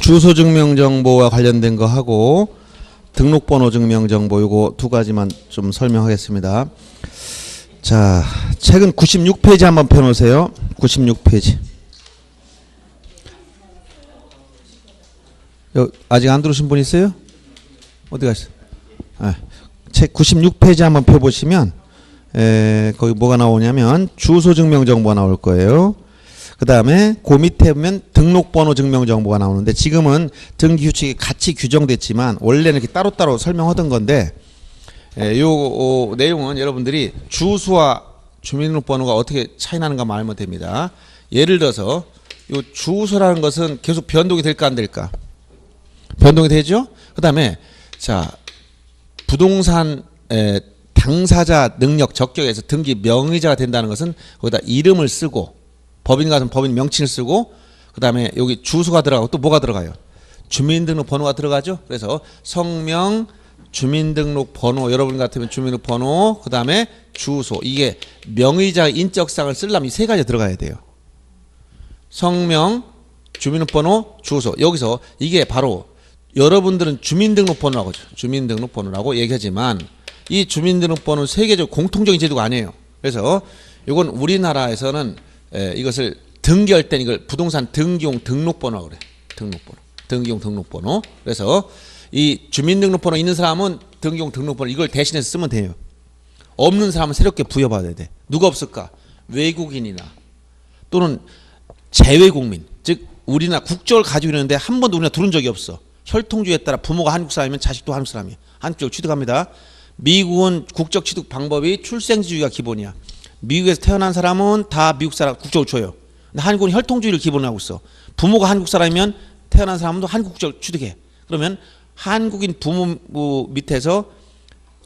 주소 증명 정보와 관련된 거 하고 등록번호 증명 정보 요거 두 가지만 좀 설명하겠습니다. 자, 책은 96페이지 한번 펴 놓으세요. 96페이지. 아직 안 들어오신 분 있어요? 어디 가셨어요? 책 96페이지 한번 펴 보시면 거기 뭐가 나오냐면 주소 증명 정보가 나올 거예요. 그 다음에 그 밑에 보면 등록번호 증명 정보가 나오는데 지금은 등기 규칙이 같이 규정됐지만 원래는 이렇게 따로따로 설명하던 건데 요 내용은 여러분들이 주소와 주민등록번호가 어떻게 차이 나는가 알면 됩니다. 예를 들어서 요 주소라는 것은 계속 변동이 될까 안 될까? 변동이 되죠? 그 다음에 자 부동산 당사자 능력 적격에서 등기 명의자가 된다는 것은 거기다 이름을 쓰고 법인 같은 법인 명칭을 쓰고 그 다음에 여기 주소가 들어가고 또 뭐가 들어가요? 주민등록번호가 들어가죠. 그래서 성명, 주민등록번호, 여러분 같으면 주민등록번호, 그 다음에 주소. 이게 명의자 인적사항을 쓰려면 이 세 가지 들어가야 돼요. 성명, 주민등록번호, 주소. 여기서 이게 바로 여러분들은 주민등록번호라고 하죠. 주민등록번호라고 얘기하지만 이 주민등록번호는 세계적 공통적인 제도가 아니에요. 그래서 이건 우리나라에서는 이것을 등기할 때 이걸 부동산 등기용 등록번호라고 그래. 등록번호. 등기용 등록번호. 그래서 이 주민등록번호 있는 사람은 등기용 등록번호 이걸 대신해서 쓰면 돼요. 없는 사람은 새롭게 부여받아야 돼. 누가 없을까? 외국인이나 또는 재외국민. 즉 우리나라 국적을 가지고 있는데 한 번도 우리나라 들어온 적이 없어. 혈통주의에 따라 부모가 한국 사람이면 자식도 한국 사람이야. 한국적으로 취득합니다. 미국은 국적 취득 방법이 출생지주의가 기본이야. 미국에서 태어난 사람은 다 미국 사람 국적을 줘요. 근데 한국은 혈통주의를 기본으로 하고 있어. 부모가 한국 사람이면 태어난 사람도 한국 국적을 취득해. 그러면 한국인 부모 밑에서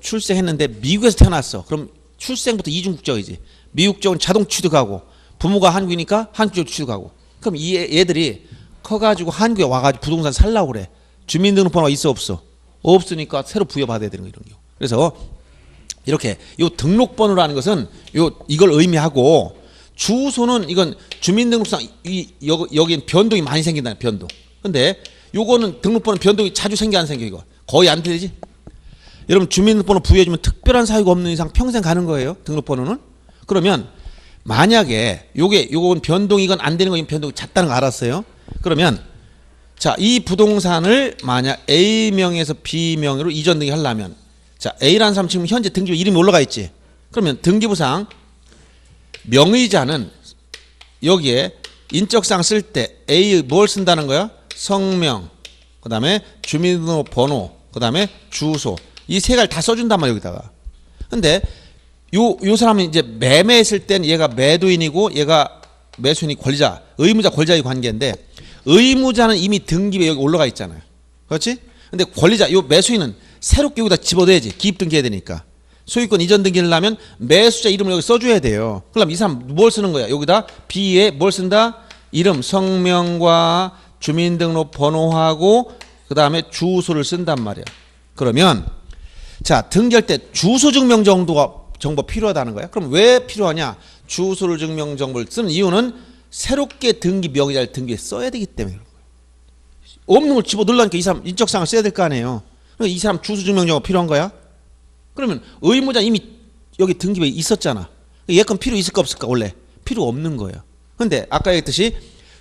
출생했는데 미국에서 태어났어. 그럼 출생부터 이중 국적이지. 미국 국적은 자동 취득하고 부모가 한국이니까 한국 국적을 취득하고. 그럼 이 애들이 커가지고 한국에 와가지고 부동산 살라고 그래. 주민등록번호가 있어 없어? 없으니까 새로 부여받아야 되는 거 이런 거. 그래서 이렇게 요 등록번호라는 것은 이걸 의미하고 주소는 이건 주민등록상 여기는 변동이 많이 생긴다. 변동. 근데 요거는 등록번호 변동이 자주 생겨 안 생겨 이거? 거의 안 되지. 여러분 주민등록번호 부여해주면 특별한 사유가 없는 이상 평생 가는 거예요. 등록번호는. 그러면 만약에 요건 변동이 이건 안 되는 거 변동이 잦다는 거 알았어요. 그러면 자 이 부동산을 만약 A명에서 B명으로 이전 등기 하려면 자 A라는 사람 지금 현재 등기부 이름이 올라가 있지. 그러면 등기부상 명의자는 여기에 인적사항 쓸 때 A 뭘 쓴다는 거야? 성명, 그 다음에 주민등록번호, 그 다음에 주소. 이 세 가지 다 써준단 말이야 여기다가. 근데 요 사람은 이제 매매했을 때는 얘가 매도인이고 얘가 매수인이 권리자, 의무자 권리자의 관계인데 의무자는 이미 등기부에 여기 올라가 있잖아요. 그렇지? 근데 권리자, 요 매수인은 새롭게 여기다 집어넣어야지. 기입 등기해야 되니까. 소유권 이전 등기를 하면 매수자 이름을 여기 써줘야 돼요. 그럼 이 사람 뭘 쓰는 거야? 여기다 B에 뭘 쓴다? 이름, 성명과 주민등록번호하고 그 다음에 주소를 쓴단 말이야. 그러면 자 등기할 때 주소 증명 정보 필요하다는 거야. 그럼 왜 필요하냐? 주소를 증명 정보를 쓰는 이유는 새롭게 등기 명의자를 등기에 써야 되기 때문에 그런 거야. 없는 걸 집어 넣으려니까 이 사람 인적사항을 써야 될 거 아니에요. 이 사람 주소 증명 정보 필요한 거야? 그러면 의무자 이미 여기 등기부에 있었잖아. 얘건 필요 있을까 없을까? 원래 필요 없는 거예요. 근데 아까 얘기했듯이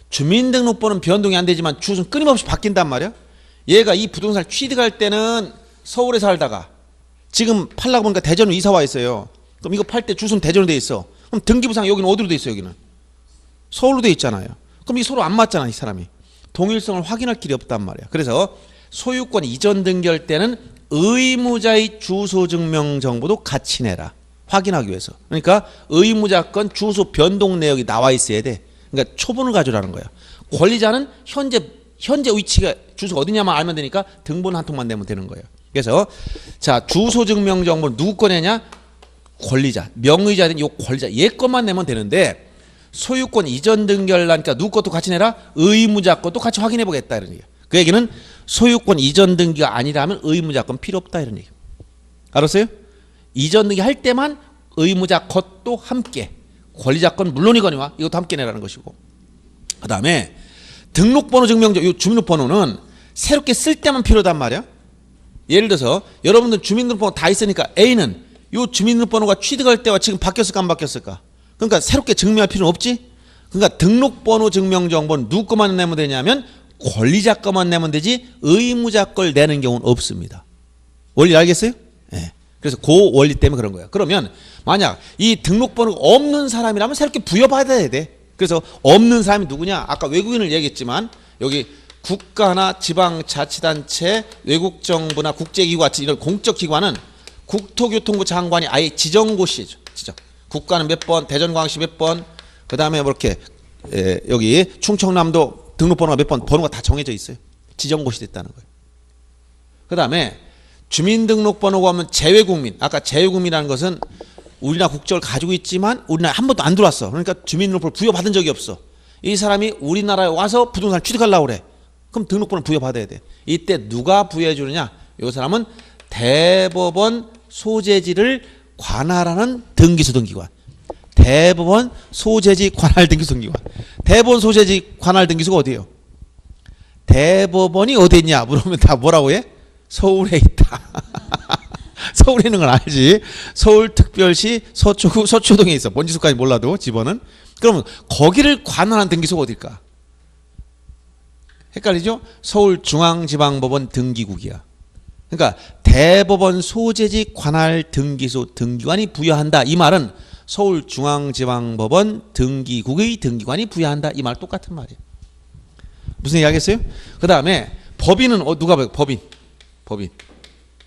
주민등록번호는 변동이 안 되지만 주소는 끊임없이 바뀐단 말이야. 얘가 이 부동산을 취득할 때는 서울에 살다가 지금 팔라고 보니까 대전으로 이사 와 있어요. 그럼 이거 팔 때 주소는 대전으로 돼 있어. 그럼 등기부상 여기는 어디로 돼 있어? 여기는 서울로 돼 있잖아요. 그럼 이 서로 안 맞잖아 이 사람이. 동일성을 확인할 길이 없단 말이야. 그래서 소유권 이전 등기할 때는 의무자의 주소 증명 정보도 같이 내라. 확인하기 위해서. 그러니까 의무자 건 주소 변동 내역이 나와 있어야 돼. 그러니까 초본을 가져라는 거야. 권리자는 현재 위치가 주소가 어디냐만 알면 되니까 등본 한 통만 내면 되는 거예요. 그래서 자 주소 증명 정보는 누구 거 내냐? 권리자, 명의자든 요 권리자 얘 것만 내면 되는데 소유권 이전 등기하려니까 누구 것도 같이 내라? 의무자 것도 같이 확인해 보겠다 이런 얘기야. 그 얘기는 소유권 이전 등기가 아니라면 의무자 건 필요 없다 이런 얘기. 알았어요? 이전 등기 할 때만 의무자 것도 함께 권리자 건 물론이거니와 이것도 함께 내라는 것이고. 그 다음에 등록번호 증명증, 이 주민등록번호는 새롭게 쓸 때만 필요하단 말이야. 예를 들어서 여러분들 주민등록번호 다 있으니까 A는 이 주민등록번호가 취득할 때와 지금 바뀌었을까 안 바뀌었을까? 그러니까 새롭게 증명할 필요는 없지. 그러니까 등록번호 증명정보는 누구 것만 내면 되냐면 권리자 것만 내면 되지 의무자 걸 내는 경우는 없습니다. 원리 알겠어요? 네. 그래서 그 원리 때문에 그런 거야. 그러면 만약 이 등록번호가 없는 사람이라면 새롭게 부여받아야 돼. 그래서 없는 사람이 누구냐? 아까 외국인을 얘기했지만 여기 국가나 지방자치단체, 외국정부나 국제기구 같은 이런 공적기관은 국토교통부 장관이 아예 지정고시죠. 지정. 국가는 몇 번, 대전광역시 몇 번, 그 다음에 뭐 이렇게 여기 충청남도 등록번호가 몇 번, 번호가 다 정해져 있어요. 지정고시 됐다는 거예요. 그 다음에 주민등록번호가 오면 재외국민. 아까 재외국민이라는 것은 우리나라 국적을 가지고 있지만 우리나라에 한 번도 안 들어왔어. 그러니까 주민등록번호 부여받은 적이 없어. 이 사람이 우리나라에 와서 부동산을 취득하려고 그래. 그럼 등록번호 부여받아야 돼. 이때 누가 부여해 주느냐? 이 사람은 대법원 소재지를 관할하는 등기소등기관. 대법원 소재지 관할 등기소등기관. 대법원 소재지 관할 등기소가 어디예요? 대법원이 어디 있냐 물으면 다 뭐라고 해? 서울에 있다. 서울에 있는 건 알지. 서울특별시 서초구 서초동에 있어. 뭔 지수까지 몰라도 집어는. 그러면 거기를 관할하는 등기소가 어딜까? 헷갈리죠? 서울중앙지방법원 등기국이야. 그러니까 대법원 소재지 관할 등기소 등기관이 부여한다. 이 말은 서울중앙지방법원 등기국의 등기관이 부여한다. 이 말 똑같은 말이에요. 무슨 얘기 하겠어요? 그 다음에 법인은 누가 봐요?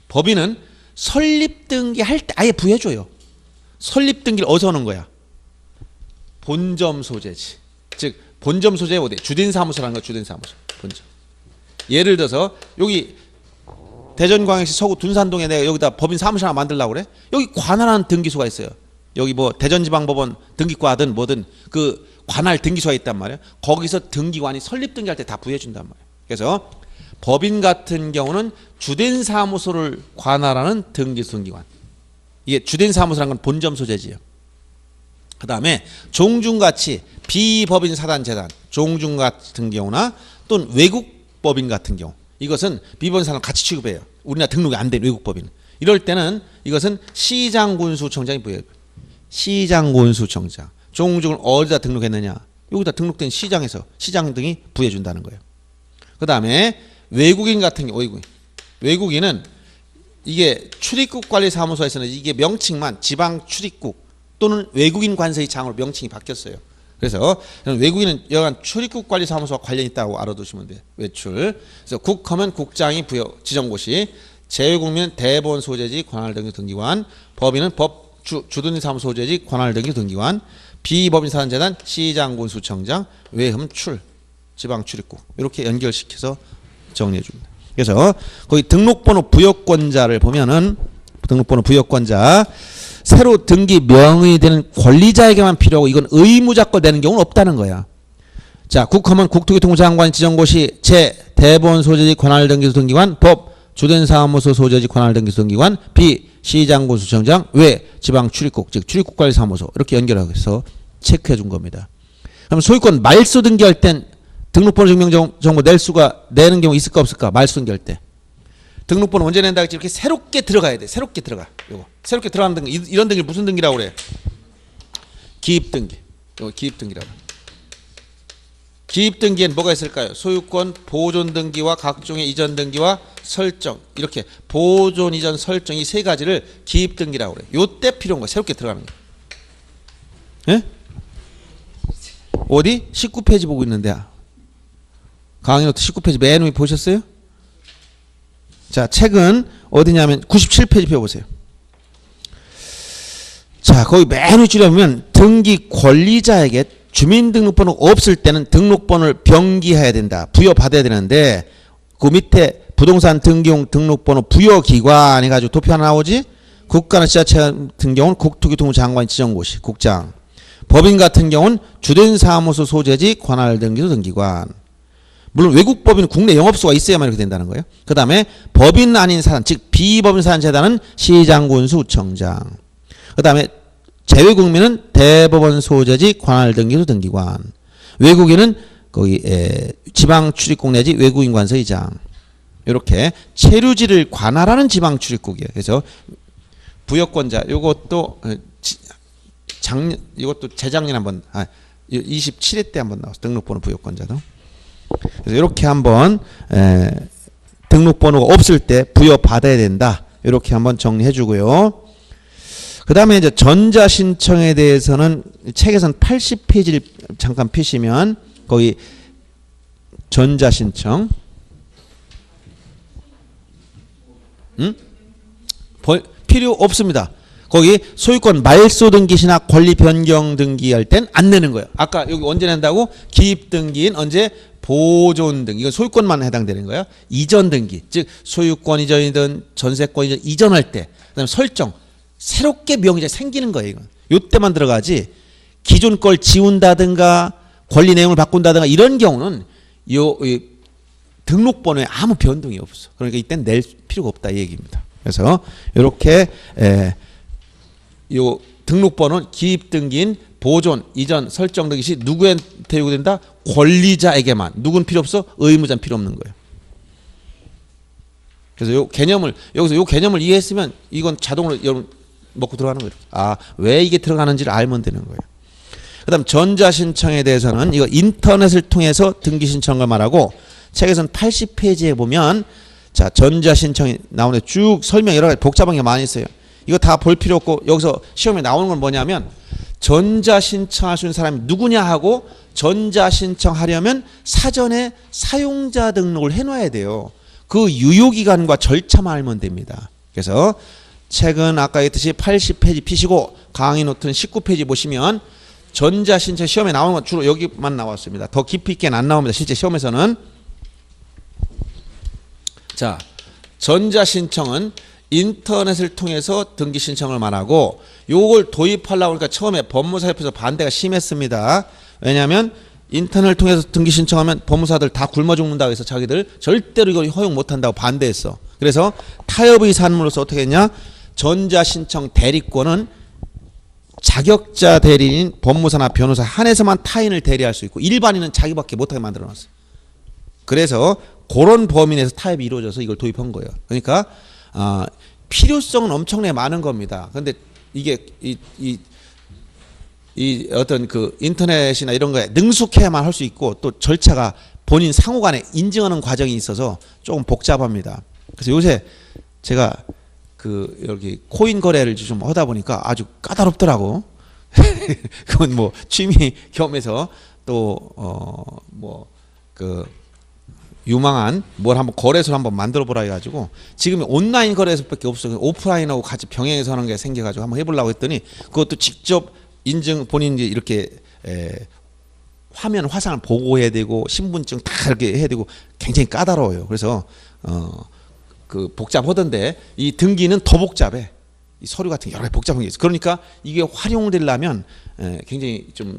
법인은 설립등기 할 때 아예 부여줘요. 설립등기를 어디서 하는 거야? 본점 소재지. 즉 본점 소재 어디? 주된사무소라는 거. 주된사무소. 본점. 예를 들어서 여기 대전광역시 서구 둔산동에 내가 여기다 법인 사무실 하나 만들려고 그래? 여기 관할하는 등기소가 있어요. 여기 뭐 대전지방법원 등기과든 뭐든 그 관할 등기소가 있단 말이에요. 거기서 등기관이 설립등기할 때 다 부여해준단 말이에요. 그래서 법인 같은 경우는 주된 사무소를 관할하는 등기소등기관. 이게 주된 사무소라는 건 본점 소재지예요. 그 다음에 종중같이 비법인 사단재단, 종중 같은 경우나 또는 외국법인 같은 경우, 이것은 비법인 사단 같이 취급해요. 우리나라 등록이 안 된 외국법인. 이럴 때는 이것은 시장군수청장이 부여해요. 시장군수청장. 종중을 어디다 등록했느냐? 여기다 등록된 시장에서 시장 등이 부여해준다는 거예요. 그 다음에 외국인 같은 경우, 외국인은 이게 출입국관리사무소에서는 이게 명칭만 지방 출입국 또는 외국인 관세의 장으로 명칭이 바뀌었어요. 그래서 외국인은 여간 출입국관리사무소와 관련이 있다고 알아두시면 돼요. 외출. 그래서 국하면 국장이 부여 지정고시, 재외국민은 대법원 소재지 관할등기 등기관, 법인은 주둔사무소 소재지 관할등기 등기관, 비법인 사단재단 시장군수청장, 외하면 지방 출입국. 이렇게 연결시켜서 정리해 줍니다. 그래서 거기 등록번호 부여권자를 보면은 등록번호 부여권자 새로 등기 명의 되는 권리자에게만 필요하고 이건 의무자 거 내는 경우는 없다는 거야. 자, 국하면 국토교통부 장관 지정고시, 대법원 소재지 관할등기소 등기관, 법 주된 사무소 소재지 관할등기소 등기관, 시장군수청장, 지방 출입국, 즉 출입국관리사무소 이렇게 연결해서 체크해 준 겁니다. 그럼 소유권 말소 등기할 땐 등록번호 증명정보 내는 경우 있을까 없을까? 말소 등기할 때. 등록번호 언제 낸다 했지? 이렇게 새롭게 들어가야 돼. 새롭게 들어가. 요거. 새롭게 들어가는 등기. 이런 등기 무슨 등기라고 그래? 기입등기. 요거 기입등기라고. 기입등기엔 뭐가 있을까요? 소유권 보존 등기와 각종의 이전 등기와 설정. 이렇게 보존, 이전, 설정 이 세 가지를 기입등기라고 그래. 요때 필요한 거 새롭게 들어가는 거. 예? 어디? 19페이지 보고 있는데. 강의노트 19페이지 맨 위에 보셨어요? 자, 책은 어디냐면 97페이지 펴보세요. 자, 거기 맨 위줄에 보면 등기 권리자에게 주민등록번호가 없을 때는 등록번호를 병기해야 된다. 부여받아야 되는데 그 밑에 부동산 등기용 등록번호 부여기관 해가지고 도표 하나 나오지? 국가나 지자체 같은 경우는 국토교통부 장관이 지정고시, 국장. 법인 같은 경우는 주된 사무소 소재지 관할등기소 등기관. 물론 외국 법인은 국내 영업소가 있어야만 이렇게 된다는 거예요. 그 다음에 법인 아닌 사단, 즉 비법인 사단재단은 시장군수청장. 그 다음에 재외국민은 대법원 소재지 관할등기소 등기관. 외국인은 거기 지방 출입국 내지 외국인 관서의장. 이렇게 체류지를 관할하는 지방 출입국이에요. 그래서 부여권자 요것도 이것도 재작년 한번 27회 때 한번 나왔어. 등록번호 부여권자도. 그래서 이렇게 한번 등록번호가 없을 때 부여받아야 된다. 이렇게 한번 정리해 주고요. 그 다음에 이제 전자신청에 대해서는 책에서는 80페이지를 잠깐 펴시면 거기 전자신청 필요 없습니다. 거기 소유권 말소 등기시나 권리 변경 등기할 땐 안 내는 거예요. 아까 여기 언제 낸다고? 기입 등기인 언제? 보존 등기. 이건 소유권만 해당되는 거예요. 이전 등기. 즉 소유권 이전이든 전세권 이전 이전할 때. 그다음에 설정. 새롭게 명의자 생기는 거예요. 이건. 요때만 들어가지. 기존 걸 지운다든가 권리 내용을 바꾼다든가 이런 경우는 이 등록번호에 아무 변동이 없어. 그러니까 이때는 낼 필요가 없다 이 얘기입니다. 그래서 이렇게 요 등록번호는 기입 등기인 보존, 이전, 설정 등기 시 누구한테 요구된다? 권리자에게만. 누구는 필요 없어? 의무자는 필요 없는 거예요. 그래서 요 개념을 여기서 요 개념을 이해했으면 이건 자동으로 여러분 먹고 들어가는 거예요. 아, 왜 이게 들어가는지를 알면 되는 거예요. 그다음 전자신청에 대해서는 이거 인터넷을 통해서 등기 신청을 말하고 책에서는 80페이지에 보면 자 전자신청이 나오는데 쭉 설명 여러 가지 복잡한 게 많이 있어요. 이거 다 볼 필요 없고 여기서 시험에 나오는 건 뭐냐면 전자신청할 수 있는 사람이 누구냐 하고 전자신청하려면 사전에 사용자 등록을 해놔야 돼요. 그 유효기간과 절차만 알면 됩니다. 그래서 책은 아까 했듯이 80페이지 피시고 강의 노트는 19페이지 보시면 전자신청 시험에 나오는 건 주로 여기만 나왔습니다. 더 깊이 있게는 안 나옵니다. 실제 시험에서는. 자, 전자신청은 인터넷을 통해서 등기 신청을 말하고 요걸 도입하려고 하니까 처음에 법무사협회에서 반대가 심했습니다. 왜냐하면 인터넷을 통해서 등기 신청하면 법무사들 다 굶어 죽는다고 해서 자기들 절대로 이걸 허용 못한다고 반대했어. 그래서 타협의 산물로서 어떻게 했냐? 전자신청 대리권은 자격자 대리인 법무사나 변호사 한해서만 타인을 대리할 수 있고 일반인은 자기밖에 못하게 만들어놨어. 그래서 그런 범위 내에서 타협이 이루어져서 이걸 도입한 거예요. 그러니까 필요성은 엄청나게 많은 겁니다. 그런데 이게 이 어떤 그 인터넷이나 이런 거에 능숙해야만 할 수 있고 또 절차가 본인 상호간에 인증하는 과정이 있어서 조금 복잡합니다. 그래서 요새 제가 그 여기 코인 거래를 좀 하다 보니까 아주 까다롭더라고. 그건 뭐 취미 겸해서 또 뭐 그 유망한 뭘 한번 거래소를 한번 만들어 보라 해가지고 지금 온라인 거래소밖에 없어요. 오프라인하고 같이 병행해서 하는 게 생겨가지고 한번 해보려고 했더니 그것도 직접 인증 본인이 이렇게 화면 화상을 보고 해야 되고 신분증 다 이렇게 해야 되고 굉장히 까다로워요. 그래서 그 복잡하던데 이 등기는 더 복잡해. 이 서류 같은 게 여러 가지 복잡한 게 있어. 그러니까 이게 활용되려면 굉장히 좀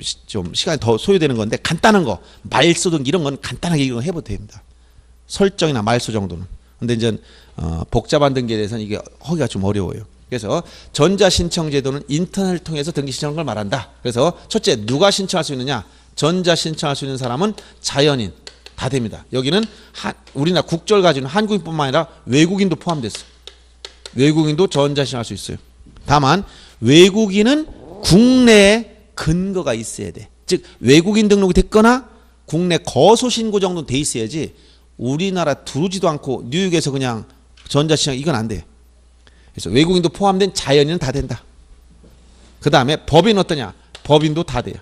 시간이 더 소요되는 건데 간단한 거 말소 등기 이런 건 간단하게 이거 해도 됩니다. 설정이나 말소 정도는. 근데 이제 복잡한 등기에 대해서는 이게 하기가 좀 어려워요. 그래서 전자신청 제도는 인터넷을 통해서 등기 신청한 걸 말한다. 그래서 첫째 누가 신청할 수 있느냐? 전자 신청할 수 있는 사람은 자연인 다 됩니다. 여기는 우리나라 국적을 가지고 있는 한국인뿐만 아니라 외국인도 포함됐어. 외국인도 전자 신청할 수 있어요. 다만 외국인은 국내에 근거가 있어야 돼. 즉 외국인 등록이 됐거나 국내 거소 신고 정도 돼 있어야지 우리나라 들어오지도 않고 뉴욕에서 그냥 전자 신청 이건 안 돼. 그래서 외국인도 포함된 자연인은 다 된다. 그 다음에 법인 어떠냐? 법인도 다 돼요.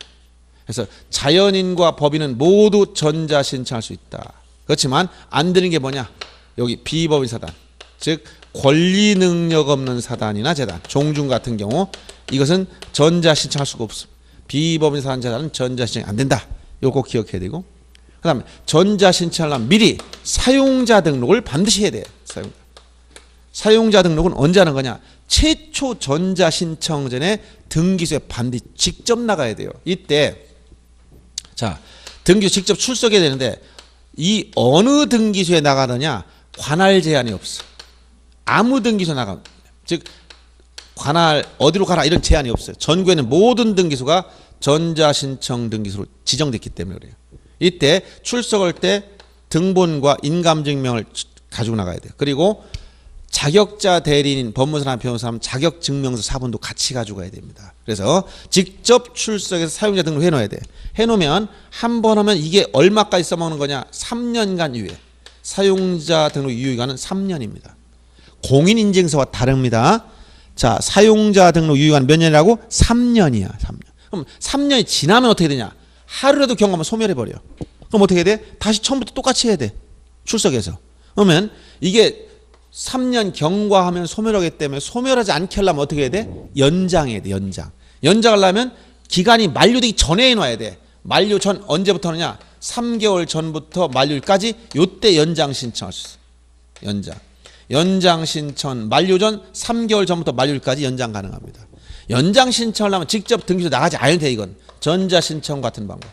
그래서 자연인과 법인은 모두 전자 신청할 수 있다. 그렇지만 안 되는 게 뭐냐? 여기 비법인 사단, 즉 권리 능력 없는 사단이나 재단, 종중 같은 경우 이것은 전자 신청할 수가 없어. 비법인 사단 재단은 전자 신청이 안 된다. 요거 기억해야 되고. 그 다음에 전자 신청하려면 미리 사용자 등록을 반드시 해야 돼요. 사용자 등록은 언제 하는 거냐? 최초 전자 신청 전에 등기소에 반드시 직접 나가야 돼요. 이때 자 등기소 직접 출석해야 되는데 이 어느 등기소에 나가느냐 관할 제한이 없어. 아무 등기소 나가. 즉 관할 어디로 가라 이런 제한이 없어요. 전국에는 모든 등기소가 전자신청 등기소로 지정됐기 때문에 그래요. 이때 출석할 때 등본과 인감증명을 가지고 나가야 돼요. 그리고 자격자 대리인 법무사나 변호사는 자격증명서 사본도 같이 가지고 가야 됩니다. 그래서 직접 출석해서 사용자 등록 해놓아야 돼. 해놓으면 한 번 하면 이게 얼마까지 써먹는 거냐? 3년간 유예. 사용자 등록 유효기간은 3년입니다. 공인인증서와 다릅니다. 자, 사용자 등록 유효기간 몇 년이라고? 3년이야. 3년. 그럼 3년이 지나면 어떻게 되냐? 하루라도 경험하면 소멸해버려. 그럼 어떻게 돼? 다시 처음부터 똑같이 해야 돼. 출석해서. 그러면 이게 3년 경과하면 소멸하기 때문에 소멸하지 않게 하려면 어떻게 해야 돼? 연장해야 돼. 연장. 연장하려면 기간이 만료되기 전에 해놔야 돼. 만료 전 언제부터 하느냐? 3개월 전부터 만료일까지 요때 연장 신청할 수 있어. 연장. 연장 신청 만료 전 3개월 전부터 만료일까지 연장 가능합니다. 연장 신청하려면 직접 등기소 나가지 않아도 돼. 이건 전자신청 같은 방법.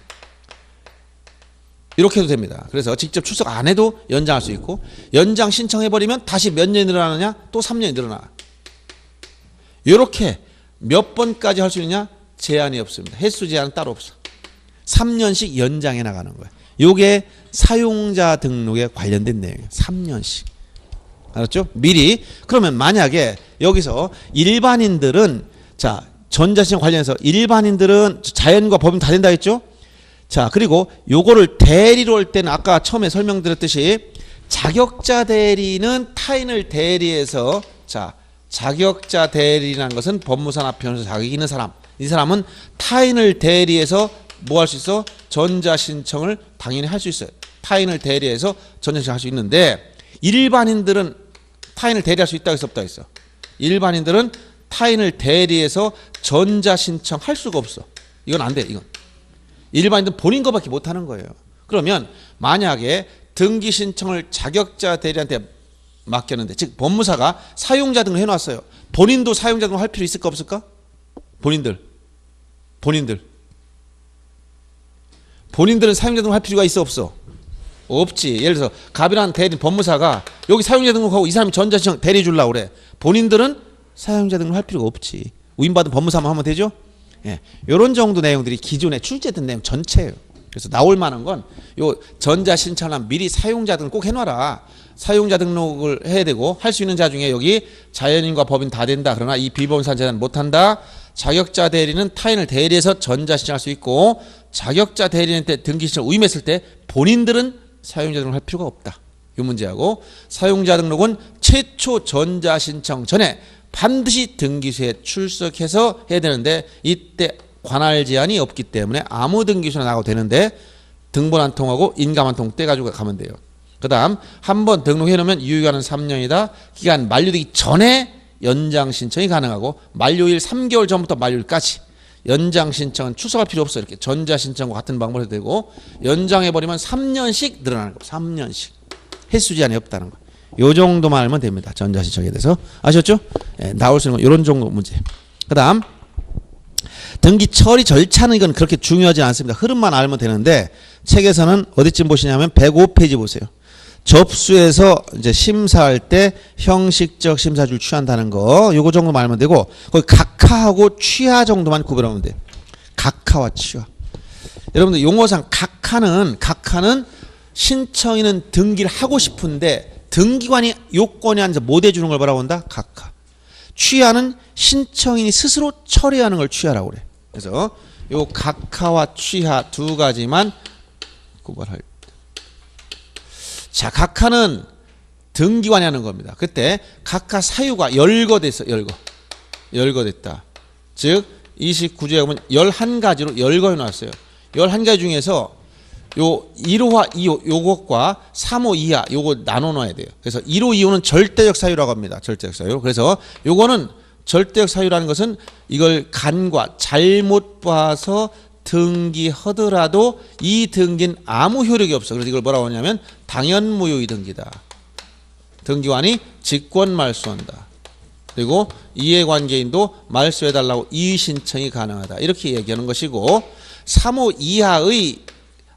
이렇게 해도 됩니다. 그래서 직접 출석 안 해도 연장할 수 있고, 연장 신청해버리면 다시 몇 년이 늘어나느냐? 또 3년이 늘어나. 이렇게 몇 번까지 할 수 있느냐? 제한이 없습니다. 횟수 제한은 따로 없어. 3년씩 연장해 나가는 거예요. 이게 사용자 등록에 관련된 내용이에요. 3년씩. 알았죠? 미리. 그러면 만약에 여기서 일반인들은, 자, 전자신청 관련해서 일반인들은 자연과 법인 다 된다 했죠? 자, 그리고 요거를 대리로 할 때는 아까 처음에 설명드렸듯이 자격자 대리는 타인을 대리해서, 자, 자격자 대리라는 것은 법무사나 변호사 자격이 있는 사람. 이 사람은 타인을 대리해서 뭐 할 수 있어? 전자신청을 당연히 할 수 있어요. 타인을 대리해서 전자신청 할 수 있는데, 일반인들은 타인을 대리할 수 있다고 해서 없다고 했어. 일반인들은 타인을 대리해서 전자신청 할 수가 없어. 이건 안 돼. 이건. 일반인들은 본인 거밖에 못 하는 거예요. 그러면 만약에 등기 신청을 자격자 대리한테 맡겼는데, 즉 법무사가 사용자 등을 해놨어요. 본인도 사용자 등을 할 필요 있을까 없을까? 본인들은 사용자 등을 할 필요가 있어 없어? 없지. 예를 들어서 갑이라는 대리 법무사가 여기 사용자 등록하고 이 사람이 전자신청 대리 주려고 그래. 본인들은 사용자 등록을 할 필요가 없지. 위임받은 법무사만 하면 되죠? 예, 이런 정도 내용들이 기존에 출제된 내용 전체예요. 그래서 나올 만한 건 요 전자신청하면 미리 사용자 등록 꼭 해놔라. 사용자 등록을 해야 되고, 할 수 있는 자 중에 여기 자연인과 법인 다 된다. 그러나 이 비법인사자는 못한다. 자격자 대리는 타인을 대리해서 전자신청할 수 있고, 자격자 대리인한테 등기신청을 위임했을 때 본인들은 사용자 등록을 할 필요가 없다. 이 문제하고, 사용자 등록은 최초 전자신청 전에 반드시 등기소에 출석해서 해야 되는데, 이때 관할 제한이 없기 때문에 아무 등기소나 나가도 되는데, 등본 한 통하고 인감 한 통 떼가지고 가면 돼요. 그 다음 한 번 등록해 놓으면 유효기간은 3년이다. 기간 만료되기 전에 연장 신청이 가능하고, 만료일 3개월 전부터 만료일까지 연장 신청은 출석할 필요 없어. 이렇게 전자 신청과 같은 방법으로 해도 되고, 연장해버리면 3년씩 늘어나는 거. 3년씩. 횟수 제한이 없다는 거. 요 정도만 알면 됩니다. 전자 신청에 대해서. 아셨죠? 예, 나올 수 있는 건 이런 정도 문제. 그 다음 등기 처리 절차는 이건 그렇게 중요하지 않습니다. 흐름만 알면 되는데, 책에서는 어디쯤 보시냐면 105페이지 보세요. 접수해서 이제 심사할 때 형식적 심사주를 취한다는 거, 요거 정도만 알면 되고, 거기 각하하고 취하 정도만 구별하면 돼요. 각하와 취하. 여러분들 용어상 각하는 신청인은 등기를 하고 싶은데 등기관이 요건이 아니라 못 해주는 걸 뭐라고 한다? 각하. 취하는 신청인이 스스로 처리하는 걸 취하라고 그래. 그래서 요 각하와 취하 두 가지만 구별할. 자, 각하는 등기관이 하는 겁니다. 그때 각하 사유가 열거됐어. 열거됐다. 즉 29조에 보면 11가지로 열거해 놨어요. 11가지 중에서 요 1호와 2호 요것과 3호 이하 요거 나눠 놔야 돼요. 그래서 1호 2호는 절대적 사유라고 합니다. 절대적 사유. 그래서 요거는 절대적 사유라는 것은 이걸 간과 잘못 봐서 등기하더라도 이 등기는 아무 효력이 없어. 그래서 이걸 뭐라고 하냐면 당연무효의 등기다. 등기관이 직권 말소한다. 그리고 이해관계인도 말소해달라고 이의 신청이 가능하다. 이렇게 얘기하는 것이고, 3호 이하의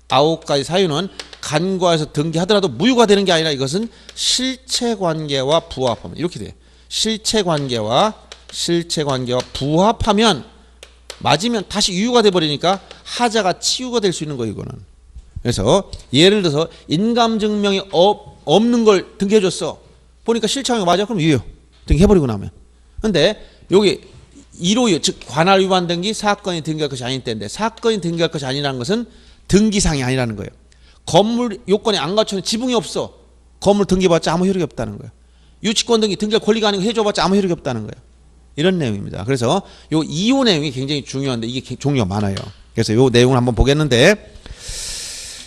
9가지 사유는 간과해서 등기하더라도 무효가 되는 게 아니라 이것은 실체관계와 부합하면 이렇게 돼요. 실체관계와 부합하면 맞으면 다시 유효가 돼버리니까 하자가 치유가 될 수 있는 거예요. 이거는. 그래서 예를 들어서 인감증명이 없는 걸 등기해줬어. 보니까 실체가 맞아. 그럼 유효. 등기해버리고 나면. 근데 여기 1호, 즉 관할 위반 등기 사건이 등기할 것이 아닌 때인데 사건이 등기할 것이 아니라는 것은 등기상이 아니라는 거예요. 건물 요건이 안 갖춰는 지붕이 없어. 건물 등기받자 아무 효력이 없다는 거예요. 유치권 등기 등기할 권리가 아니고 해줘봤자 아무 효력이 없다는 거예요. 이런 내용입니다. 그래서 요 2호 내용이 굉장히 중요한데 이게 종류가 많아요. 그래서 요 내용을 한번 보겠는데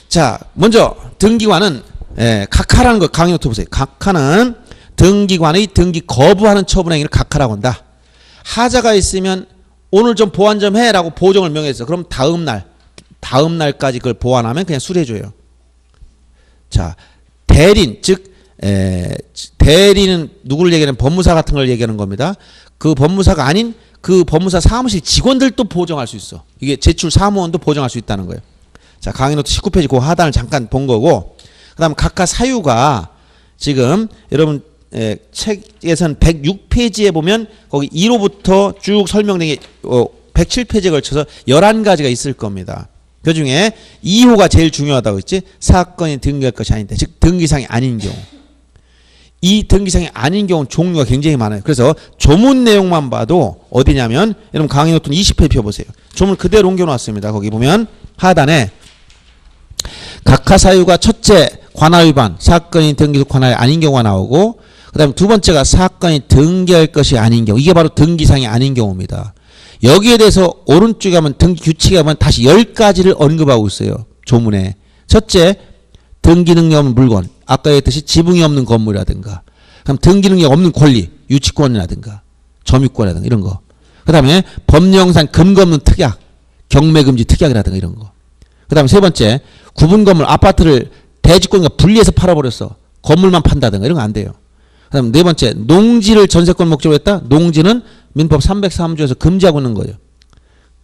자 먼저 등기관은 각하라는 거 강의 노트 보세요. 각하는 등기관의 등기 거부하는 처분 행위를 각하라고 한다. 하자가 있으면 오늘 좀 보완 좀 해라고 보정을 명했어. 그럼 다음 날까지 그걸 보완하면 그냥 수리해줘요. 자 대리인 즉 대리는 누구를 얘기하는 법무사 같은 걸 얘기하는 겁니다. 그 법무사가 아닌 그 법무사 사무실 직원들도 보정할 수 있어. 이게 제출 사무원도 보정할 수 있다는 거예요. 자 강의 노트 19페이지 그 하단을 잠깐 본 거고 그 다음 각하 사유가 지금 여러분 책에서는 106페이지에 보면 거기 1호부터 쭉 설명된 게 107페이지에 걸쳐서 11가지가 있을 겁니다. 그 중에 2호가 제일 중요하다고 했지. 사건이 등기할 것이 아닌데 즉 등기상이 아닌 경우. 이 등기상이 아닌 경우는 종류가 굉장히 많아요. 그래서 조문 내용만 봐도 어디냐면 여러분 강의 노트 20페이지 펴보세요. 조문 그대로 옮겨놨습니다. 거기 보면 하단에 각하 사유가 첫째 관할 위반 사건이 등기소 관할이 아닌 경우가 나오고 그 다음에 두 번째가 사건이 등기할 것이 아닌 경우. 이게 바로 등기상이 아닌 경우입니다. 여기에 대해서 오른쪽에 가면 등기 규칙에 가면 다시 10가지를 언급하고 있어요. 조문에. 첫째, 등기 능력 없는 물건. 아까 얘기했듯이 지붕이 없는 건물이라든가. 그럼 등기 능력 없는 권리. 유치권이라든가. 점유권이라든가 이런 거. 그 다음에 법령상 근거 없는 특약. 경매금지 특약이라든가 이런 거. 그 다음에 세 번째, 구분 건물 아파트를 대지권과 분리해서 팔아버렸어. 건물만 판다든가 이런 거 안 돼요. 그 다음 네 번째, 농지를 전세권 목적으로 했다. 농지는 민법 303조에서 금지하고 있는 거예요.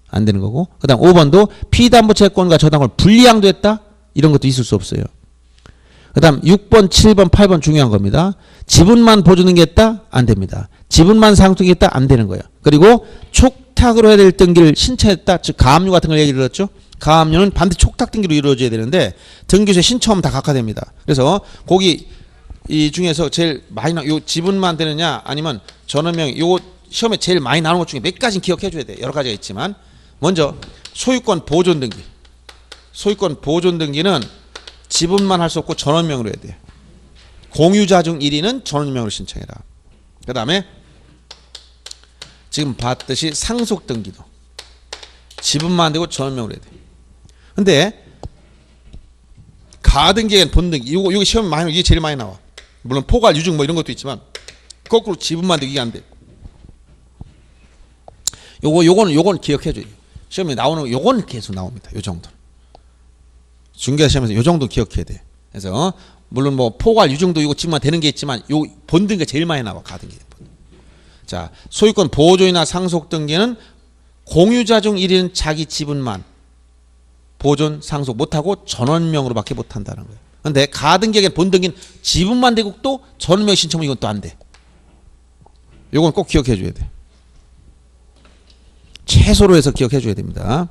안 되는 거고. 그 다음 5번도 피담보 채권과 저당권을 분리양도했다. 이런 것도 있을 수 없어요. 그 다음 6번, 7번, 8번 중요한 겁니다. 지분만 보존등기했다? 안 됩니다. 지분만 상속했다? 안 되는 거예요. 그리고 촉탁으로 해야 될 등기를 신청했다? 즉 가압류 같은 걸 얘기를 들었죠. 가압류는 반드시 촉탁 등기로 이루어져야 되는데 등기소에 신청하면 다 각하됩니다. 그래서 거기 이 중에서 제일 많이 요 지분만 되느냐 아니면 전원명 요 시험에 제일 많이 나오는 것 중에 몇 가지는 기억해 줘야 돼. 여러 가지가 있지만 먼저 소유권 보존 등기. 소유권 보존 등기는 지분만 할 수 없고 전원명으로 해야 돼. 공유자 중 1위는 전원명으로 신청해라. 그 다음에 지금 봤듯이 상속 등기도 지분만 안 되고 전원명으로 해야 돼. 근데 가등기엔 본등기 요거 시험에 많이 이게 제일 많이 나와. 물론 포괄 유증 뭐 이런 것도 있지만 거꾸로 지분만 되기 안 돼. 요건 기억해 줘요. 시험에 나오는 요건 계속 나옵니다. 요 정도. 중개 시험에서 요 정도 기억해야 돼. 그래서 물론 뭐 포괄 유증도 이거 지분만 되는 게 있지만 요 본등기가 제일 많이 나와. 가등기. 자, 소유권 보존이나 상속 등기는 공유자 중 1위는 자기 지분만 보존 상속 못하고 전원명으로밖에 못한다는 거예요. 근데 가등기에겐 본등기는 지분만 되고 또 전원명 신청은 이건 또 안 돼. 이건 꼭 기억해 줘야 돼. 최소로 해서 기억해 줘야 됩니다.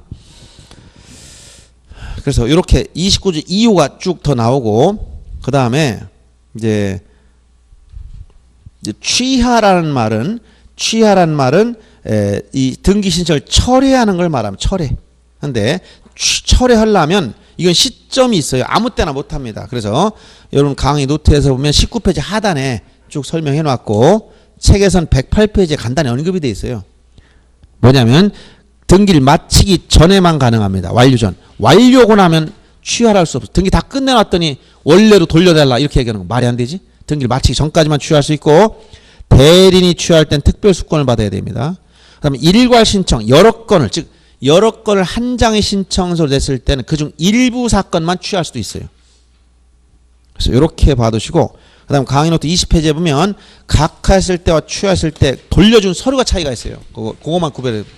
그래서 이렇게 29조 2호가 쭉 더 나오고 그 다음에 이제 취하라는 말은 이 등기 신청을 철회하는 걸 말하면 철회. 근데 철회하려면 이건 시점이 있어요. 아무 때나 못합니다. 그래서 여러분 강의 노트에서 보면 19페이지 하단에 쭉 설명해 놨고 책에선 108페이지에 간단히 언급이 돼 있어요. 뭐냐면 등기를 마치기 전에만 가능합니다. 완료 전. 완료하고 나면 취하를 할 수 없어. 등기 다 끝내놨더니 원래로 돌려달라 이렇게 얘기하는 거 말이 안 되지. 등기를 마치기 전까지만 취할 수 있고 대리인이 취할 땐 특별수권을 받아야 됩니다. 그 다음에 일괄 신청 여러 건을 즉 여러 건을 한 장의 신청서로 냈을 때는 그중 일부 사건만 취할 수도 있어요. 그래서 이렇게 봐두시고 그 다음 강의 노트 20페이지에 보면 각하했을 때와 취하했을 때 돌려준 서류가 차이가 있어요. 그거만 구별해야 돼요.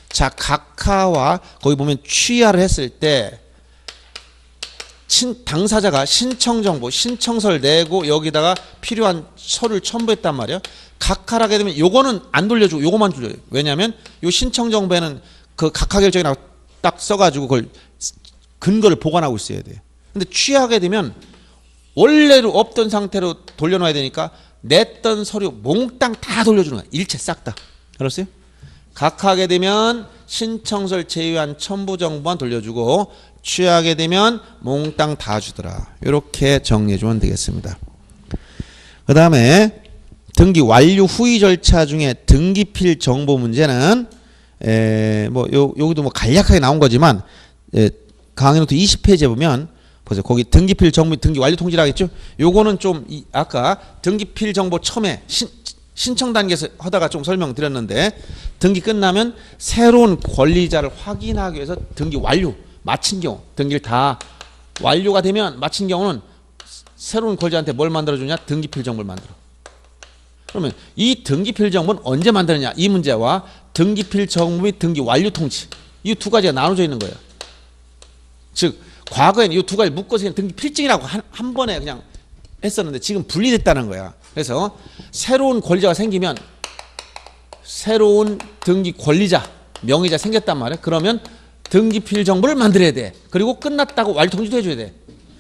자, 각하와 거기 보면 취하를 했을 때 당사자가 신청정보, 신청서를 내고 여기다가 필요한 서류를 첨부했단 말이에요. 각하를 하게 되면 요거는 안 돌려주고 요거만 돌려요. 왜냐하면 요 신청정보에는 그 각하 결정이라고 딱 써가지고 그걸 근거를 보관하고 있어야 돼요. 근데 취하게 되면 원래로 없던 상태로 돌려놔야 되니까 냈던 서류 몽땅 다 돌려주는 거야. 일체 싹 다. 알았어요? 각하게 되면 신청서를 제외한 첨부 정보만 돌려주고 취하게 되면 몽땅 다 주더라. 이렇게 정리해주면 되겠습니다. 그 다음에 등기 완료 후의 절차 중에 등기필 정보 문제는 여기도 뭐 간략하게 나온 거지만 강의 노트 20페이지에 보면 보세요. 거기 등기필 정보 등기 완료 통지라 하겠죠. 요거는 좀 아까 등기필 정보 처음에 신청 단계에서 하다가 좀 설명드렸는데 등기 끝나면 새로운 권리자를 확인하기 위해서 등기 완료 마친 경우 등기를 다 완료가 되면 마친 경우는 새로운 권리자한테 뭘 만들어주냐? 등기필 정보를 만들어. 그러면 이 등기필 정보는 언제 만드느냐? 이 문제와 등기필 정보 및 등기 완료 통지 이 두 가지가 나눠져 있는 거예요. 즉 과거에는 이 두 가지 묶어서 그냥 등기필증이라고 한 번에 그냥 했었는데 지금 분리됐다는 거야. 그래서 새로운 권리자가 생기면 새로운 등기 권리자 명의자 생겼단 말이야. 그러면 등기필 정보를 만들어야 돼. 그리고 끝났다고 완료 통지도 해줘야 돼.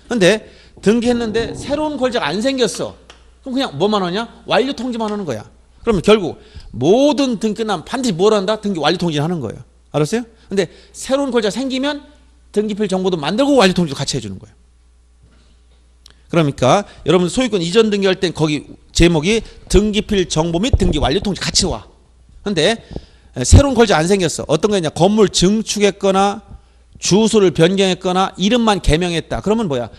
근데 등기했는데 새로운 권리자가 안 생겼어. 그럼 그냥 뭐만 하냐? 완료 통지만 하는 거야. 그러면 결국 모든 등기 끝나면 반드시 뭘 한다? 등기 완료 통지를 하는 거예요. 알았어요? 근데 새로운 권리자가 생기면 등기필 정보도 만들고 완료 통지도 같이 해주는 거예요. 그러니까 여러분 소유권 이전 등기할 땐 거기 제목이 등기필 정보 및 등기 완료 통지 같이 와. 근데 새로운 권리자 안 생겼어. 어떤 거냐? 건물 증축했거나 주소를 변경했거나 이름만 개명했다. 그러면 뭐야?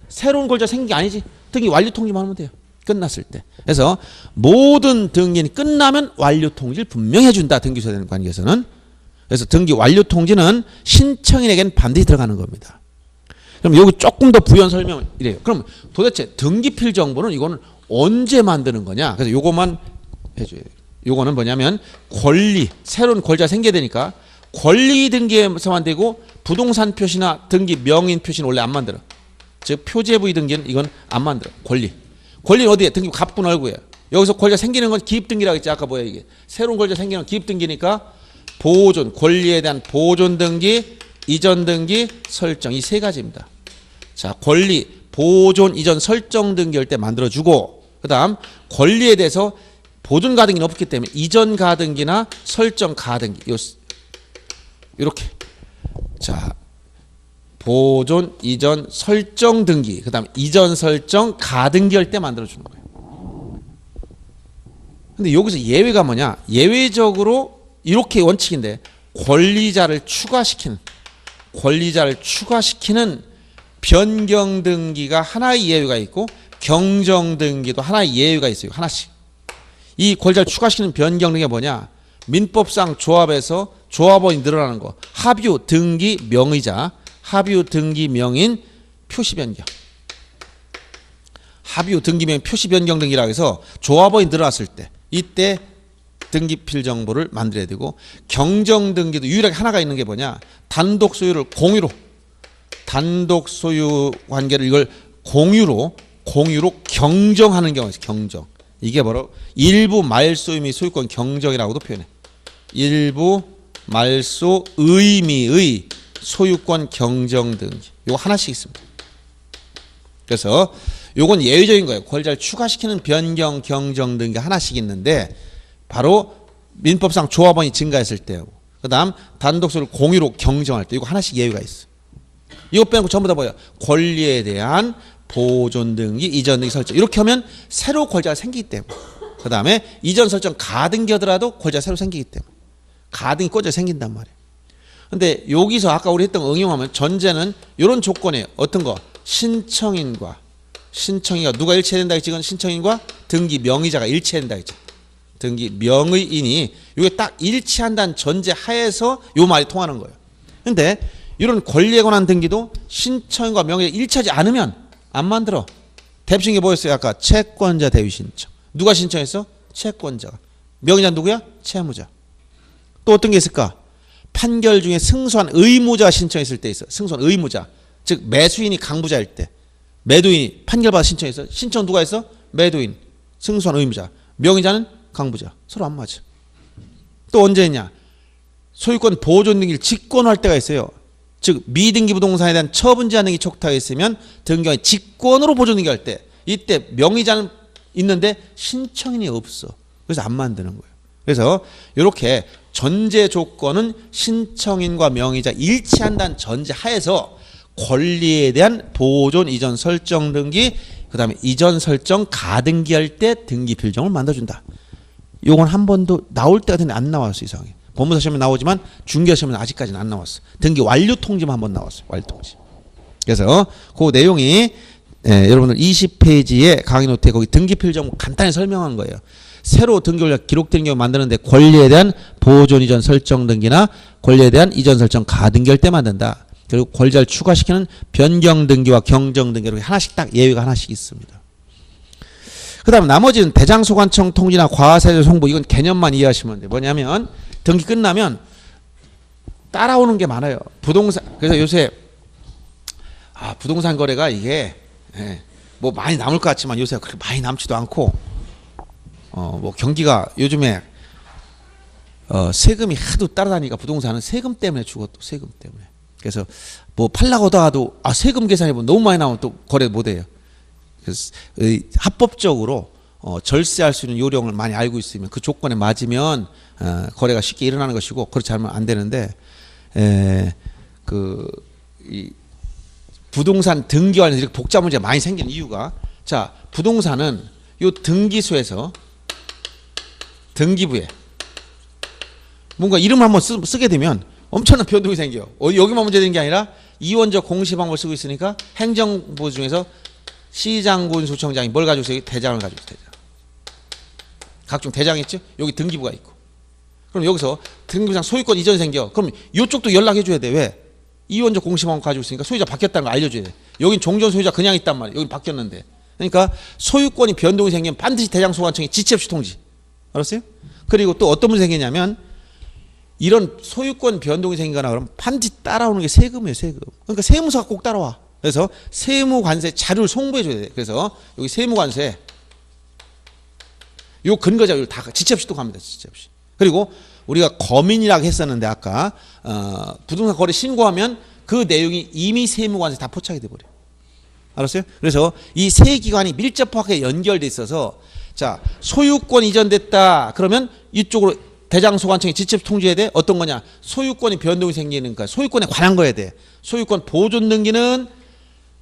새로운 권리자 생긴 게 아니지. 등기 완료 통지만 하면 돼요. 끝났을 때. 그래서 모든 등기는 끝나면 완료 통지를 분명히 해준다. 등기소에 대한 관계에서는. 그래서 등기 완료 통지는 신청인에게는 반드시 들어가는 겁니다. 그럼 여기 조금 더 부연 설명을 이래요. 그럼 도대체 등기필 정보는 이거는 언제 만드는 거냐? 그래서 요거만 해줘야 돼요. 요거는 뭐냐면 새로운 권리자 생겨야 되니까 권리 등기에서만 되고 부동산 표시나 등기 명인 표시는 원래 안 만들어. 즉 표제부의 등기는 이건 안 만들어. 권리는 어디에? 등기 갑분 얼구에. 여기서 권리자 생기는 건 기입등기라고 했지. 아까 뭐야 이게. 새로운 권리자 생기는 건 기입등기니까 보존, 권리에 대한 보존 등기, 이전 등기, 설정 이 세 가지입니다. 자, 권리, 보존, 이전, 설정 등기할 때 만들어주고 그 다음 권리에 대해서 보존 가등기는 없기 때문에 이전 가등기나 설정 가등기 이렇게 자 보존, 이전, 설정 등기 그 다음 이전, 설정, 가등기 할 때 만들어주는 거예요. 근데 여기서 예외가 뭐냐? 예외적으로 이렇게 원칙인데 권리자를 추가시키는 변경 등기가 하나의 예외가 있고 경정 등기도 하나의 예외가 있어요. 하나씩. 이 권리자를 추가시키는 변경 등기가 뭐냐? 민법상 조합에서 조합원이 늘어나는 거. 합유 등기 명의자, 합유 등기 명인 표시 변경. 합유 등기 명인 표시 변경 등기라고 해서 조합원이 늘어났을 때 이때 등기필 정보를 만들어야 되고 경정 등기도 유일하게 하나가 있는 게 뭐냐? 단독 소유를 공유로 단독 소유 관계를 이걸 공유로 경정하는 경우가 있어요. 경정. 이게 바로 일부 말소 및 소유권 경정이라고도 표현해. 일부 말소 의미의 소유권 경정 등기. 요거 하나씩 있습니다. 그래서 요건 예외적인 거예요. 권리자를 추가시키는 변경 경정 등기가 하나씩 있는데 바로 민법상 조합원이 증가했을 때하고 그 다음 단독 소유를 공유로 경정할 때 이거 하나씩 예외가 있어. 이거 빼놓고 전부 다 뭐야? 권리에 대한 보존 등기, 이전 등기 설정 이렇게 하면 새로 권리자가 생기기 때문에 그 다음에 이전 설정 가등기 하더라도 권리자가 새로 생기기 때문에 가등기 꽂아 생긴단 말이에요. 근데 여기서 아까 우리 했던 거 응용하면 전제는 이런 조건이에요. 어떤 거? 신청인과 누가 일치된다 했지? 신청인과 등기 명의자가 일치된다 했지. 등기 명의인이 이게 딱 일치한다는 전제 하에서 요 말이 통하는 거예요. 근데 이런 권리에 관한 등기도 신청인과 명의가 일치하지 않으면 안 만들어. 대표적인 게 뭐였어요? 아까 채권자 대위 신청. 누가 신청했어? 채권자가. 명의자 누구야? 채무자. 또 어떤 게 있을까? 판결 중에 승소한 의무자가 신청했을 때 있어. 승소한 의무자. 즉 매수인이 강부자일 때 매도인이 판결받아 신청했어. 신청 누가 했어? 매도인. 승소한 의무자. 명의자는 강부자. 서로 안 맞아. 또 언제 했냐? 소유권 보존 등기를 직권할 때가 있어요. 즉 미등기 부동산에 대한 처분 제한 등이 촉탁에 있으면 등기관이 직권으로 보존 등기할 때 이때 명의자는 있는데 신청인이 없어. 그래서 안 만드는 거예요. 그래서 이렇게 전제 조건은 신청인과 명의자 일치한다는 전제 하에서 권리에 대한 보존 이전 설정 등기, 그 다음에 이전 설정 가등기할 때 등기 필정을 만들어준다. 요건 한 번도 나올 때가 됐는데 안 나왔어. 이상하게. 법무사 시험에 나오지만 중개 시험에 아직까지는 안 나왔어. 등기 완료 통지만 한 번 나왔어요. 완료 통지. 그래서 그 내용이 여러분들 20페이지에 강의 노트에 거기 등기 필정 간단히 설명한 거예요. 새로 등기 원료 기록된 경우 만드는데 권리에 대한 보존 이전 설정 등기나 권리에 대한 이전 설정 가등기할 때 만든다. 그리고 권리자를 추가시키는 변경 등기와 경정 등기 이렇게 하나씩 딱 예외가 하나씩 있습니다. 그 다음 나머지는 대장소관청 통지나 과세자 송부 이건 개념만 이해하시면 돼요. 뭐냐면 등기 끝나면 따라오는 게 많아요. 부동산 그래서 요새 부동산 거래가 이게 뭐 많이 남을 것 같지만 요새 그렇게 많이 남지도 않고 뭐 경기가 요즘에 세금이 하도 따라다니까 부동산은 세금 때문에 죽어 또 세금 때문에. 그래서 뭐 팔라고 하다가도 세금 계산해 보면 너무 많이 나오면 또 거래 못 해요. 그래서 합법적으로 절세할 수 있는 요령을 많이 알고 있으면 그 조건에 맞으면 거래가 쉽게 일어나는 것이고 그렇지 않으면 안 되는데 이 부동산 등기 관련해서 이렇게 복잡 문제가 많이 생기는 이유가 자 부동산은 요 등기소에서 등기부에 뭔가 이름을 한번 쓰게 되면 엄청난 변동이 생겨. 여기만 문제되는 게 아니라 이원적 공시 방법을 쓰고 있으니까 행정부 중에서 시장군 수청장이 뭘 가지고 있어요? 대장을 가지고 있어요. 대장. 각종 대장이 있죠? 여기 등기부가 있고. 그럼 여기서 등기부상 소유권 이전이 생겨. 그럼 이쪽도 연락해 줘야 돼. 왜? 이원적 공시 방법 가지고 있으니까 소유자 바뀌었다는 거 알려줘야 돼. 여긴 종전 소유자 그냥 있단 말이에요. 여긴 바뀌었는데. 그러니까 소유권이 변동이 생기면 반드시 대장소관청에 지체 없이 통지. 알았어요? 그리고 또 어떤 문제 생기냐면 이런 소유권 변동이 생기거나 그러면 반드시 따라오는 게 세금이에요. 세금. 그러니까 세무서가 꼭 따라와. 그래서 세무관세 자료를 송부해 줘야 돼. 그래서 여기 세무관세 요 근거자료 다 지체 없이 또 갑니다. 지체 없이. 그리고 우리가 거민이라고 했었는데 아까 부동산 거래 신고하면 그 내용이 이미 세무관세 다 포착이 돼 버려요. 알았어요? 그래서 이 세 기관이 밀접하게 연결돼 있어서 자 소유권 이전됐다 그러면 이쪽으로 대장소관청이 지체 통지해야 돼. 어떤 거냐? 소유권이 변동이 생기니까 소유권에 관한 거야 돼. 소유권 보존 등기는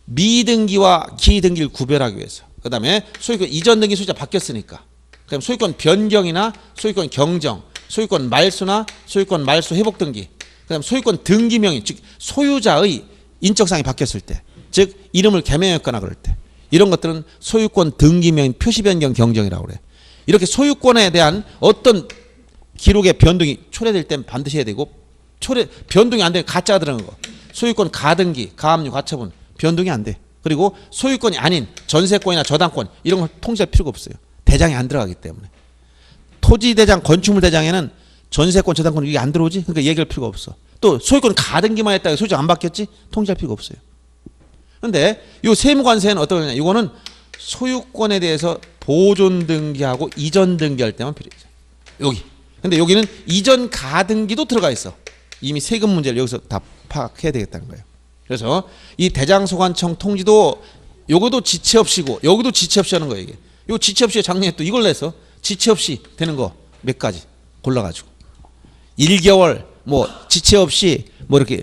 미등기와 기등기를 구별하기 위해서. 그 다음에 소유권 이전 등기 소유자 바뀌었으니까. 그 다음에 소유권 변경이나 소유권 경정, 소유권 말소나 소유권 말소 회복 등기. 그 다음에 소유권 등기명의, 즉 소유자의 인적사항이 바뀌었을 때. 즉 이름을 개명했거나 그럴 때. 이런 것들은 소유권 등기명의 표시 변경 경정이라고 그래. 이렇게 소유권에 대한 어떤 기록의 변동이 초래될 땐 반드시 해야 되고 변동이 안 되면 가짜가 들어가는 거. 소유권 가등기, 가압류, 가처분 변동이 안 돼. 그리고 소유권이 아닌 전세권이나 저당권 이런 걸 통지할 필요가 없어요. 대장이 안 들어가기 때문에. 토지대장, 건축물대장에는 전세권, 저당권 이게 안 들어오지? 그러니까 얘기할 필요가 없어. 또 소유권 가등기만 했다가 소유자 안 바뀌었지? 통지할 필요가 없어요. 그런데 이 세무관세는 어떤 거냐? 이거는 소유권에 대해서 보존 등기하고 이전 등기할 때만 필요해요. 여기. 근데 여기는 이전 가등기도 들어가 있어. 이미 세금 문제를 여기서 다 파악해야 되겠다는 거예요. 그래서 이 대장소관청 통지도 요것도 지체 없이고 여기도 지체 없이 하는 거예요. 이게. 요 지체 없이 작년에 또 이걸 내서 지체 없이 되는 거 몇 가지 골라가지고 1개월 뭐 지체 없이 뭐 이렇게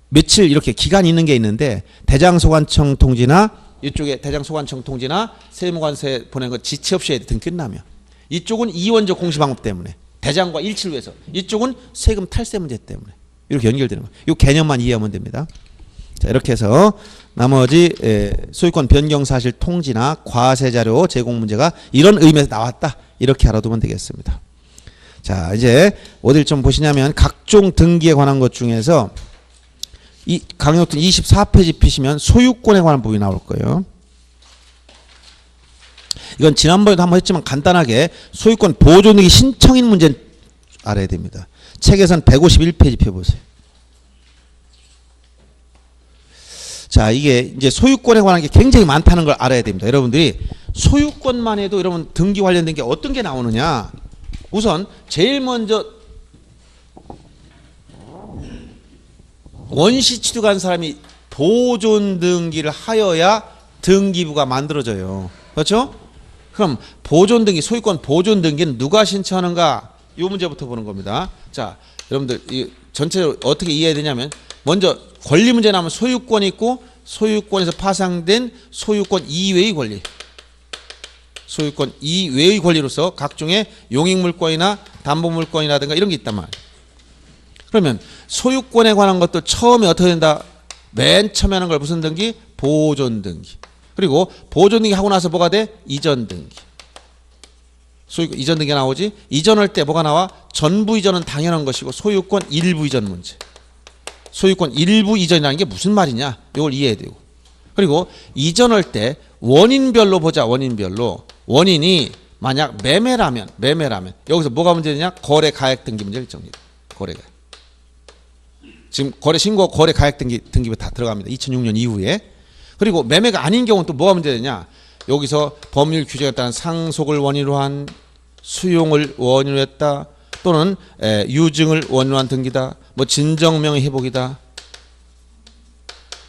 며칠 이렇게 기간이 있는 게 있는데 대장소관청 통지나 이쪽에 대장소관청 통지나 세무관세 보낸 거 지체 없이 해야 돼. 등 끝나면. 이쪽은 이원적 공시방법 때문에 대장과 일치를 위해서 이쪽은 세금 탈세 문제 때문에 이렇게 연결되는 거예요. 이 개념만 이해하면 됩니다. 자 이렇게 해서 나머지 소유권 변경 사실 통지나 과세 자료 제공 문제가 이런 의미에서 나왔다 이렇게 알아두면 되겠습니다. 자 이제 어딜 좀 보시냐면 각종 등기에 관한 것 중에서 이 강의노트 24페이지 피시면 소유권에 관한 부분이 나올 거예요. 이건 지난번에도 한번 했지만 간단하게 소유권 보존 등기 신청인 문제는 알아야 됩니다. 책에선 151페이지 펴보세요. 자, 이게 이제 소유권에 관한 게 굉장히 많다는 걸 알아야 됩니다. 여러분들이 소유권만 해도 여러분 등기 관련된 게 어떤 게 나오느냐. 우선 제일 먼저 원시 취득한 사람이 보존 등기를 하여야 등기부가 만들어져요. 그렇죠? 그럼 보존 등기, 소유권 보존 등기는 누가 신청하는가? 이 문제부터 보는 겁니다. 자, 여러분들 이 전체를 어떻게 이해해야 되냐면 먼저 권리 문제 나면 소유권이 있고 소유권에서 파생된 소유권 이외의 권리. 소유권 이외의 권리로서 각종의 용익물권이나 담보물권이라든가 이런 게 있단 말이에요. 그러면 소유권에 관한 것도 처음에 어떻게 된다? 맨 처음에 하는 걸 무슨 등기? 보존 등기. 그리고 보존 등기 하고 나서 뭐가 돼? 이전 등기. 소유권 이전 등기가 나오지. 이전할 때 뭐가 나와? 전부 이전은 당연한 것이고 소유권 일부 이전 문제. 소유권 일부 이전이라는 게 무슨 말이냐? 이걸 이해해야 되고. 그리고 이전할 때 원인별로 보자. 원인별로. 원인이 만약 매매라면 여기서 뭐가 문제냐? 거래 가액 등기 문제를 정리해. 거래 가액. 지금 거래 신고 거래 가액 등기부 다 들어갑니다. 2006년 이후에. 그리고 매매가 아닌 경우는 또 뭐가 문제되냐? 여기서 법률 규정에 따른 상속을 원인으로 한 수용을 원인으로 했다. 또는 유증을 원인으로 한 등기다. 뭐 진정명의 회복이다.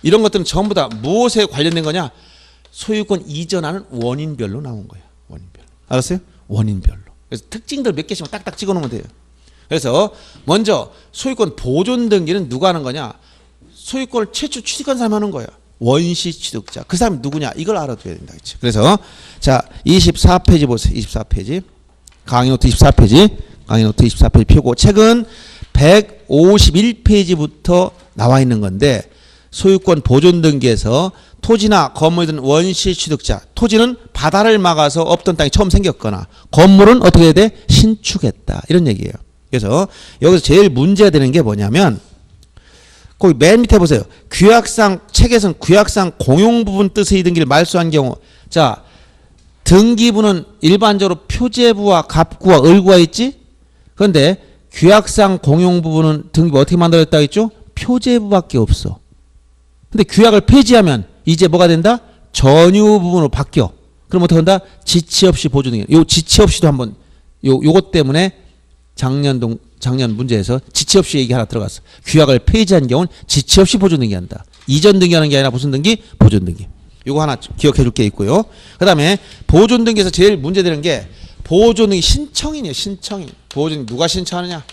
이런 것들은 전부 다 무엇에 관련된 거냐? 소유권 이전하는 원인별로 나온 거예요. 원인별로. 알았어요? 원인별로. 그래서 특징들 몇 개씩만 딱딱 찍어 놓으면 돼요. 그래서 먼저 소유권 보존 등기는 누가 하는 거냐? 소유권을 최초 취득한 사람이 하는 거야. 원시 취득자. 그 사람이 누구냐? 이걸 알아둬야 된다. 그치? 그래서 자 24페이지 보세요. 24페이지. 강의노트 24페이지. 강의노트 24페이지 펴고 책은 151페이지부터 나와 있는 건데 소유권 보존 등기에서 토지나 건물이든 원시 취득자. 토지는 바다를 막아서 없던 땅이 처음 생겼거나 건물은 어떻게 해야 돼? 신축했다. 이런 얘기예요. 그래서 여기서 제일 문제가 되는 게 뭐냐면 거기 맨 밑에 보세요. 규약상 책에서는 규약상 공용 부분 뜻의 등기를 말소한 경우 자 등기부는 일반적으로 표제부와 갑구와 을구가 있지. 그런데 규약상 공용 부분은 등기부 어떻게 만들었다 했죠? 표제부밖에 없어. 근데 규약을 폐지하면 이제 뭐가 된다? 전유 부분으로 바뀌어. 그럼 어떻게 한다? 지치 없이 보존 등기. 요 지치 없이도 한번 요것 때문에 작년 문제에서 지치 없이 얘기 하나 들어갔어. 규약을 폐지한 경우는 지치 없이 보존 등기한다. 이전 등기하는 게 아니라 무슨 등기? 보존 등기. 요거 하나 기억해 줄 게 있고요. 그 다음에 보존 등기에서 제일 문제되는 게 보존 등기 신청인이에요. 신청인. 보존 누가 신청하느냐?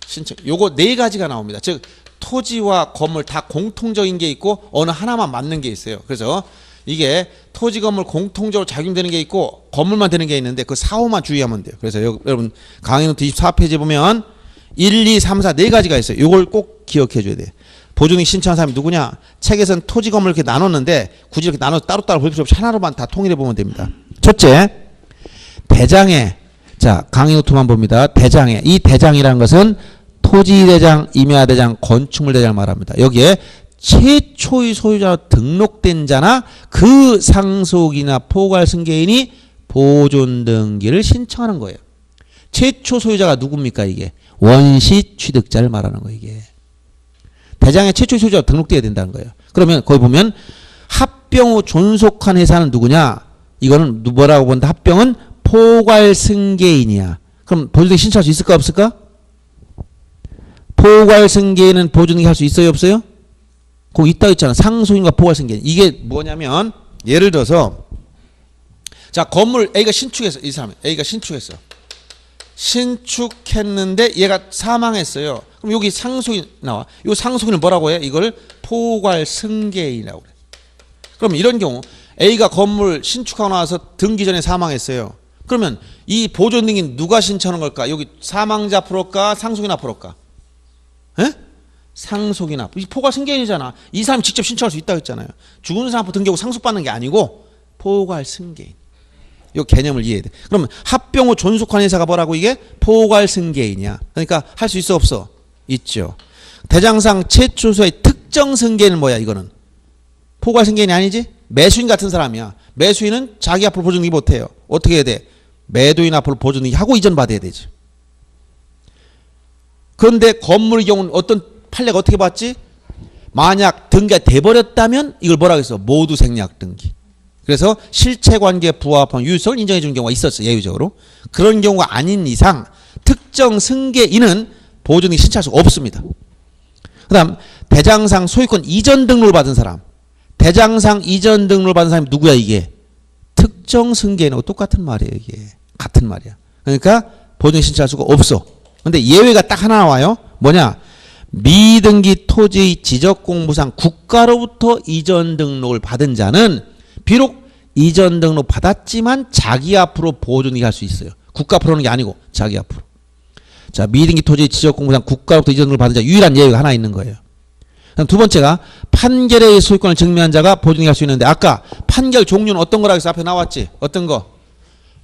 신청. 요거 네 가지가 나옵니다. 즉 토지와 건물 다 공통적인 게 있고 어느 하나만 맞는 게 있어요. 그래서 이게 토지 건물 공통적으로 작용되는 게 있고 건물만 되는 게 있는데 그 사호만 주의하면 돼요. 그래서 여러분 강의노트 24페이지 보면 1, 2, 3, 4 네 가지가 있어요. 이걸 꼭 기억해 줘야 돼요. 보존이 신청한 사람이 누구냐? 책에서는 토지 건물 이렇게 나눴는데 굳이 이렇게 나눠서 따로따로 볼 필요 없이 하나로만 다 통일해 보면 됩니다. 첫째, 대장에 자 강의노트만 봅니다. 대장에 이 대장이라는 것은 토지대장, 임야대장, 건축물대장을 말합니다. 여기에 최초의 소유자로 등록된 자나 그 상속이나 포괄 승계인이 보존 등기를 신청하는 거예요. 최초 소유자가 누굽니까 이게? 원시 취득자를 말하는 거예요 이게. 대장의 최초 소유자가 등록돼야 된다는 거예요. 그러면 거기 보면 합병 후 존속한 회사는 누구냐? 이거는 뭐라고 본다? 합병은 포괄 승계인이야. 그럼 보존 등기 신청할 수 있을까 없을까? 포괄 승계인은 보존 등기 할 수 있어요 없어요? 거기 있다 있잖아. 상속인과 포괄 승계인. 이게 뭐냐면 예를 들어서 자 건물 A가 신축했어. 이 사람 A가 신축했어. 신축했는데 얘가 사망했어요. 그럼 여기 상속인 나와. 이 상속인은 뭐라고 해? 이걸 포괄 승계인이라고 그래. 그럼 이런 경우 A가 건물 신축하고 나서 등기 전에 사망했어요. 그러면 이 보존 등기는 누가 신청하는 걸까? 여기 사망자 앞으로일까? 상속인 앞으로일까? 에? 상속인 앞. 이 포괄 승계인이잖아. 이 사람이 직접 신청할 수 있다고 했잖아요. 죽은 사람 앞으로 등기하고 상속받는 게 아니고 포괄 승계인. 이 개념을 이해해야 돼. 그러면 합병 후 존속한 회사가 뭐라고 이게? 포괄 승계인이야. 그러니까 할 수 있어 없어? 있죠. 대장상 최초소의 특정 승계인은 뭐야 이거는? 포괄 승계인이 아니지? 매수인 같은 사람이야. 매수인은 자기 앞으로 보존 등기 못해요. 어떻게 해야 돼? 매도인 앞으로 보존 등기 하고 이전 받아야 되지. 그런데 건물의 경우는 어떤 판례가 어떻게 봤지? 만약 등기가 돼버렸다면 이걸 뭐라고 했어? 모두 생략 등기. 그래서 실체관계에 부합한 유효성을 인정해 주는 경우가 있었어. 예외적으로. 그런 경우가 아닌 이상 특정 승계인은 보존등기 신청할 수가 없습니다. 그다음 대장상 소유권 이전 등록을 받은 사람. 대장상 이전 등록을 받은 사람이 누구야 이게? 특정 승계인하고 똑같은 말이에요 이게. 같은 말이야. 그러니까 보증 신청할 수가 없어. 근데 예외가 딱 하나 나와요. 뭐냐? 미등기 토지의 지적공부상 국가로부터 이전 등록을 받은 자는 비록 이전 등록 받았지만 자기 앞으로 보존이 할 수 있어요. 국가 앞으로는 게 아니고 자기 앞으로. 자, 미등기 토지 지적공부상 국가로부터 이전 등록을 받은 자 유일한 예외가 하나 있는 거예요. 그다음 두 번째가 판결에 의해 소유권을 증명한 자가 보존이 할 수 있는데 아까 판결 종류는 어떤 거라고 해서 앞에 나왔지? 어떤 거?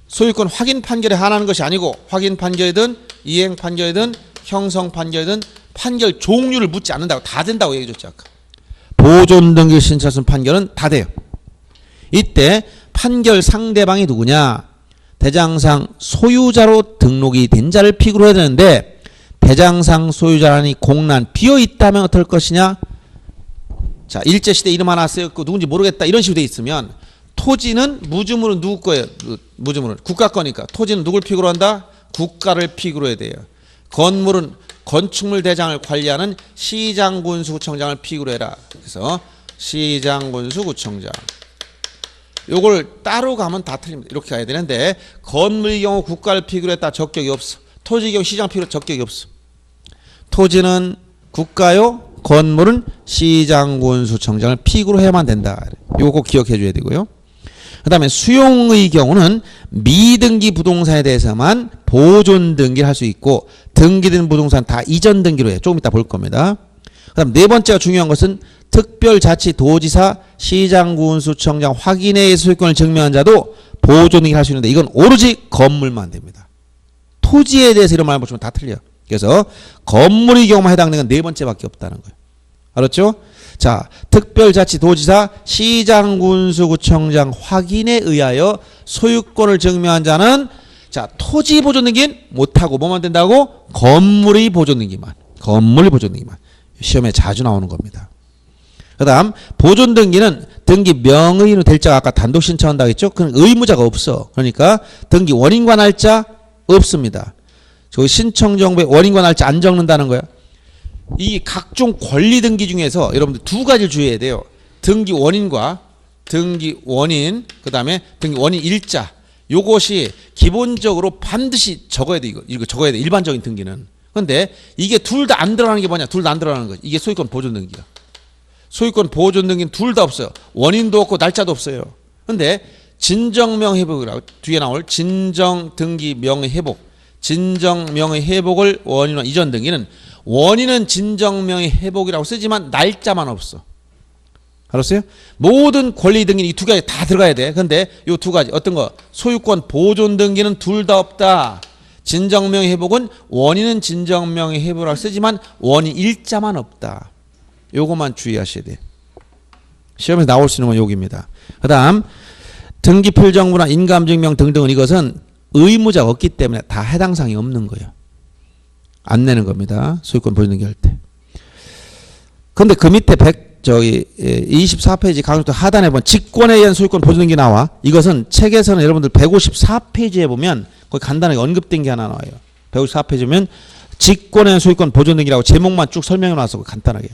소유권 확인 판결에 한하는 것이 아니고 확인 판결이든 이행 판결이든 형성 판결이든 판결 종류를 묻지 않는다고 다 된다고 얘기해줬죠 아까. 보존 등기 신청한 판결은 다 돼요. 이때 판결 상대방이 누구냐? 대장상 소유자로 등록이 된 자를 필요로 해야 되는데 대장상 소유자라니 공란 비어 있다면 어떨 것이냐? 자, 일제시대 이름 하나 쓰였고 누군지 모르겠다 이런 식으로 돼 있으면 토지는 무주물은 누구 거예요? 무주물은 국가 거니까 토지는 누굴 필요로 한다? 국가를 필요로 해야 돼요. 건물은 건축물 대장을 관리하는 시장군수구청장을 필요로 해라. 그래서 시장군수구청장. 요걸 따로 가면 다 틀립니다. 이렇게 가야 되는데 건물의 경우 국가를 필요로 했다 적격이 없어. 토지의 경우 시장 필요 적격이 없어. 토지는 국가요, 건물은 시장군수청장을 필요로 해야만 된다. 요거 기억해 줘야 되고요. 그 다음에 수용의 경우는 미등기 부동산에 대해서만 보존 등기를 할 수 있고 등기된 부동산 다 이전 등기로 해. 조금 이따 볼 겁니다. 그 다음 네 번째가 중요한 것은 특별자치도지사 시장군수청장 확인에 의해 소유권을 증명한 자도 보존 등기를 할 수 있는데 이건 오로지 건물만 됩니다. 토지에 대해서 이런 말 보시면 다 틀려요. 그래서 건물의 경우만 해당되는 건 네 번째밖에 없다는 거예요. 알았죠? 자, 특별자치도지사 시장군수구청장 확인에 의하여 소유권을 증명한 자는 자, 토지 보존 등기는 못하고 뭐만 된다고? 건물의 보존 등기만. 건물의 보존 등기만. 시험에 자주 나오는 겁니다. 그 다음 보존 등기는 등기 명의인으로 될 자가 아까 단독 신청한다고 했죠? 그건 의무자가 없어. 그러니까 등기 원인과 날짜 없습니다. 저기 신청 정보에 원인과 날짜 안 적는다는 거야. 이 각종 권리 등기 중에서 여러분들 두 가지를 주의해야 돼요. 등기 원인과 등기 원인, 그 다음에 등기 원인 일자. 요것이 기본적으로 반드시 적어야 돼. 이거 적어야 돼. 일반적인 등기는. 근데 이게 둘 다 안 들어가는 게 뭐냐? 둘 다 안 들어가는 거. 이게 소유권 보존 등기야. 소유권 보존 등기는 둘 다 없어요. 원인도 없고 날짜도 없어요. 근데 진정명 회복이라고 뒤에 나올 진정 등기 명의 회복. 진정 명의 회복을 원인화 이전 등기는 원인은 진정명의 회복이라고 쓰지만 날짜만 없어. 알았어요? 모든 권리 등기는 이 두 가지 다 들어가야 돼. 근데 이 두 가지 어떤 거? 소유권 보존 등기는 둘 다 없다. 진정명의 회복은 원인은 진정명의 회복이라고 쓰지만 원인 일자만 없다. 요것만 주의하셔야 돼. 시험에서 나올 수 있는 건 여기입니다. 그 다음 등기필정부나 인감증명 등등은 이것은 의무자가 없기 때문에 다 해당 사항이 없는 거예요. 안 내는 겁니다. 소유권 보존 등기 할 때. 근데 그 밑에 24페이지 강조도 하단에 보면 직권에 의한 소유권 보존 등기 나와. 이것은 책에서는 여러분들 154페이지에 보면 거기 간단하게 언급된 게 하나 나와요. 154페이지면 직권에 의한 소유권 보존 등기라고 제목만 쭉 설명해 놔서 간단하게.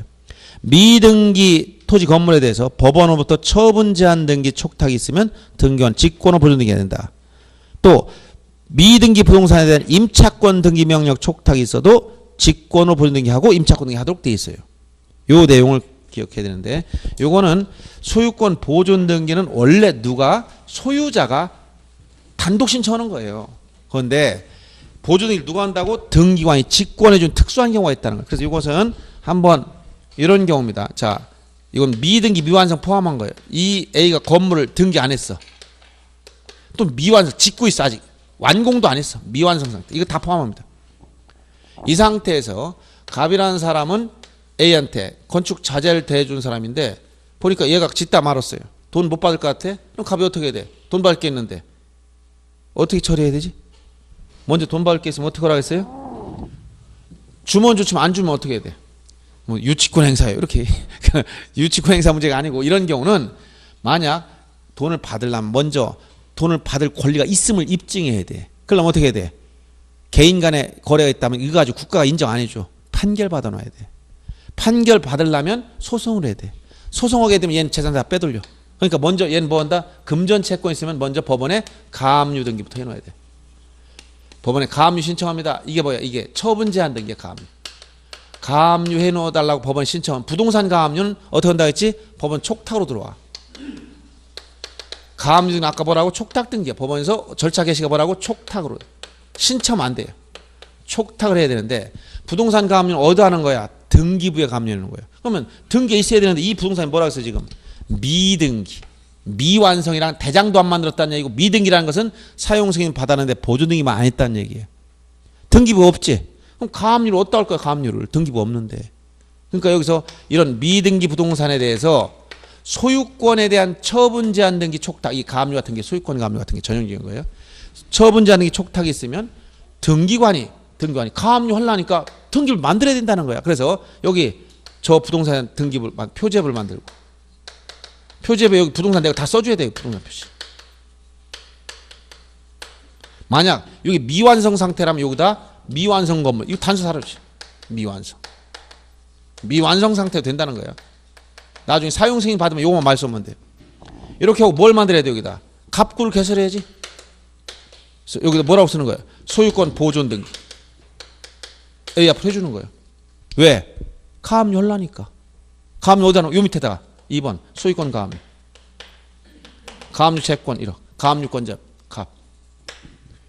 미등기 토지 건물에 대해서 법원으로부터 처분 제한 등기 촉탁이 있으면 등기원 직권으로 보존 등기해야 된다. 또 미등기 부동산에 대한 임차권 등기 명령 촉탁이 있어도 직권으로 보존 등기하고 임차권 등기 하도록 돼 있어요. 요 내용을 기억해야 되는데 요거는 소유권 보존 등기는 원래 누가 소유자가 단독 신청하는 거예요. 그런데 보존 등기를 누가 한다고? 등기관이 직권해 준 특수한 경우가 있다는 거예요. 그래서 이것은 한번 이런 경우입니다. 자, 이건 미등기 미완성 포함한 거예요. 이 A가 건물을 등기 안 했어. 또 미완성 짓고 있어. 아직 완공도 안 했어. 미완성 상태. 이거 다 포함합니다. 이 상태에서 갑이라는 사람은 A한테 건축 자재를 대준 사람인데 보니까 얘가 짓다 말았어요. 돈 못 받을 것 같아? 그럼 갑이 어떻게 해야 돼? 돈 받을 게 있는데 어떻게 처리해야 되지? 먼저 돈 받을 게 있으면 어떻게 하라겠어요? 주면 좋지만 안 주면 어떻게 해야 돼? 뭐 유치권 행사예요. 이렇게 유치권 행사 문제가 아니고 이런 경우는 만약 돈을 받으려면 먼저 돈을 받을 권리가 있음을 입증해야 돼. 그러면 어떻게 해야 돼? 개인 간의 거래가 있다면 이거 가지고 국가가 인정 안 해줘. 판결 받아놔야 돼. 판결 받으려면 소송을 해야 돼. 소송하게 되면 얘는 재산 다 빼돌려. 그러니까 먼저 얘는 뭐 한다? 금전 채권 있으면 먼저 법원에 가압류 등기부터 해놔야 돼. 법원에 가압류 신청합니다. 이게 뭐야? 이게 처분 제한 등기야. 가압류. 가압류 해놓아달라고 법원에 신청하면 부동산 가압류는 어떻게 한다 했지? 법원 촉탁으로 들어와. 가압류 등기 아까 뭐라고? 촉탁 등기야. 법원에서 절차 개시가 뭐라고? 촉탁으로. 신청하면 안 돼요. 촉탁을 해야 되는데 부동산 가압류는 어디다 하는 거야? 등기부에 가압류하는 거예요. 그러면 등기에 있어야 되는데 이 부동산이 뭐라고 했어요 지금? 미등기. 미완성이랑 대장도 안 만들었다는 얘기고 미등기라는 것은 사용승인 받았는데 보존등기만 안 했다는 얘기예요. 등기부 없지? 그럼 가압류를 어디다 할 거야 가압류를. 등기부 없는데. 그러니까 여기서 이런 미등기 부동산에 대해서 소유권에 대한 처분 제한 등기 촉탁, 이 가압류 같은 게 소유권 가압류 같은 게 전형적인 거예요. 처분 제한 등기 촉탁이 있으면 등기관이 가압류 하려니까 등기를 만들어야 된다는 거야. 그래서 여기 저 부동산 등기부 표제부를 만들고 표제부에 여기 부동산 내가 다 써줘야 돼요. 부동산 표시. 만약 여기 미완성 상태라면 여기다 미완성 건물 이거 단수 사라져. 미완성 상태도 된다는 거야. 나중에 사용 승인 받으면 요거만 말 쏘면 돼. 이렇게 하고 뭘 만들어야 돼 여기다? 갑구를 개설해야지. 그래서 여기다 뭐라고 쓰는 거야? 소유권 보존 등기. A 앞으로 해주는 거예요. 왜? 가압류 하려니까. 가압류 어디다 놓? 요 밑에다가 2번 소유권 가압류. 가압류 채권 1억. 가압류권자 갑.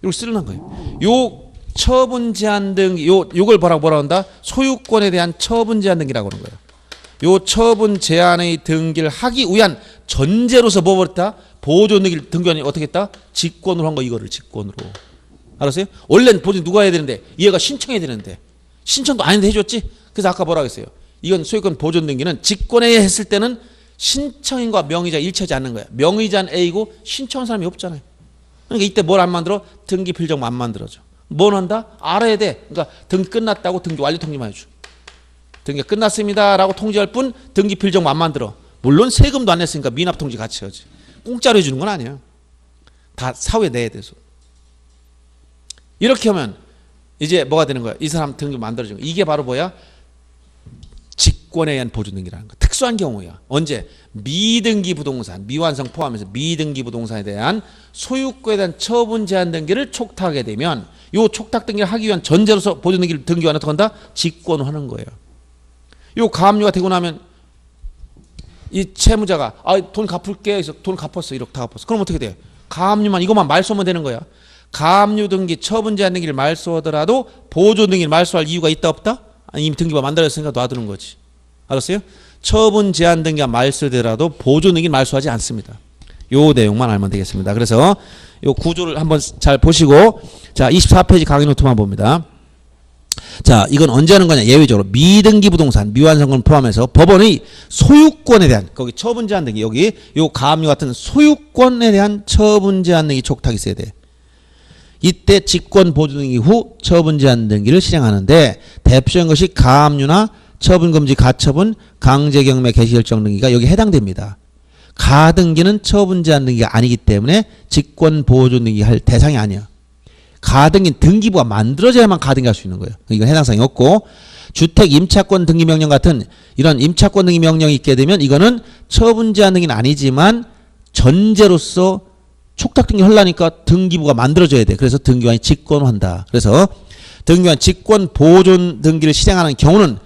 이렇게 쓰려는 거예요. 요 처분 제한 등기 요걸 뭐라고 한다? 소유권에 대한 처분 제한 등기라고 하는 거예요. 요 처분 제한의 등기를 하기 위한 전제로서 뭐 버렸다? 보존 등기를 등기관이 어떻게 했다? 직권으로 한 거 이거를 직권으로. 알았어요? 원래는 보존 누가 해야 되는데 얘가 신청해야 되는데 신청도 안 했는데 해줬지? 그래서 아까 뭐라고 했어요? 이건 소유권 보존 등기는 직권에 했을 때는 신청인과 명의자 일치하지 않는 거야. 명의자는 A고 신청한 사람이 없잖아요. 그러니까 이때 뭘 안 만들어? 등기 필정만 안 만들어져. 뭘 한다? 알아야 돼. 그러니까 등기 끝났다고 등기 완료 통지만 해줘. 등기가 끝났습니다 라고 통지할 뿐 등기 필정만 안 만들어. 물론 세금도 안 냈으니까 미납 통지 같이 하지. 공짜로 해주는 건 아니야. 다 사후에 내야 돼서. 이렇게 하면 이제 뭐가 되는 거야? 이 사람 등기 만들어지는 거야. 이게 바로 뭐야? 직권에 의한 보존 등기라는 거야. 특수한 경우야. 언제? 미등기 부동산, 미완성 포함해서 미등기 부동산에 대한 소유권에 대한 처분 제한 등기를 촉탁하게 되면 요 촉탁 등기를 하기 위한 전제로서 보존 등기를 등기관에 어떻게 한다? 직권을 하는 거예요. 요 가압류가 되고 나면 이 채무자가 돈 갚을게 해서 돈 갚았어. 1억 다 갚았어. 그럼 어떻게 돼? 가압류만 이것만 말소하면 되는 거야. 가압류 등기 처분 제한 등기를 말소하더라도 보존 등기를 말소할 이유가 있다 없다? 아니, 이미 등기가 만들어졌으니까 놔두는 거지. 알았어요? 처분 제한 등기가 말소되더라도 보존 등기를 말소하지 않습니다. 요 내용만 알면 되겠습니다. 그래서 요 구조를 한번 잘 보시고 자 24페이지 강의 노트만 봅니다. 자 이건 언제 하는 거냐? 예외적으로 미등기 부동산 미완성권 포함해서 법원의 소유권에 대한 거기 처분 제한 등기 여기 요 가압류 같은 소유권에 대한 처분 제한 등기 촉탁이 있어야 돼. 이때 직권 보존 등기 후 처분 제한 등기를 실행하는데 대표적인 것이 가압류나 처분금지 가처분 강제경매 개시결정 등기가 여기 해당됩니다. 가등기는 처분 제한 등기가 아니기 때문에 직권 보존 등기 할 대상이 아니야. 가등기는 등기부가 만들어져야만 가등기 할 수 있는 거예요. 이건 해당사항이 없고 주택 임차권 등기 명령 같은 이런 임차권 등기 명령이 있게 되면 이거는 처분 제한 등기는 아니지만 전제로서 촉탁 등기 하려니까 등기부가 만들어져야 돼. 그래서 등기관이 직권한다. 그래서 등기관 직권 보존 등기를 실행하는 경우는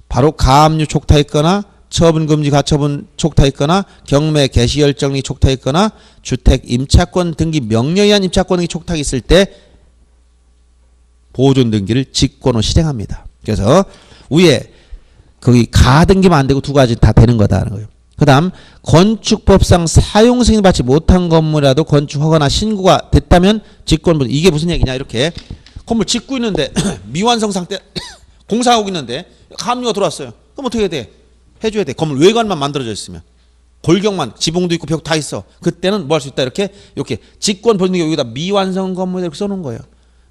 바로 가압류 촉탁했거나 처분금지 가처분 촉탁했거나 경매 개시결정이 촉탁했거나 주택 임차권 등기 명령에 의한 임차권 등기 촉탁이 있을 때 보존 등기를 직권으로 실행합니다. 그래서 위에 거기 가등기만 안 되고 두 가지 다 되는 거다라는 거예요. 그 다음 건축법상 사용 승인 받지 못한 건물이라도 건축 허가나 신고가 됐다면 직권 이게 무슨 얘기냐 이렇게 건물 짓고 있는데 미완성 상태 공사하고 있는데 가압류가 들어왔어요. 그럼 어떻게 해야 돼? 해줘야 돼. 건물 외관만 만들어져 있으면 골격만 지붕도 있고 벽 다 있어. 그때는 뭐 할 수 있다 이렇게 직권 보존 등기 여기다 미완성 건물 이렇게 써놓은 거예요.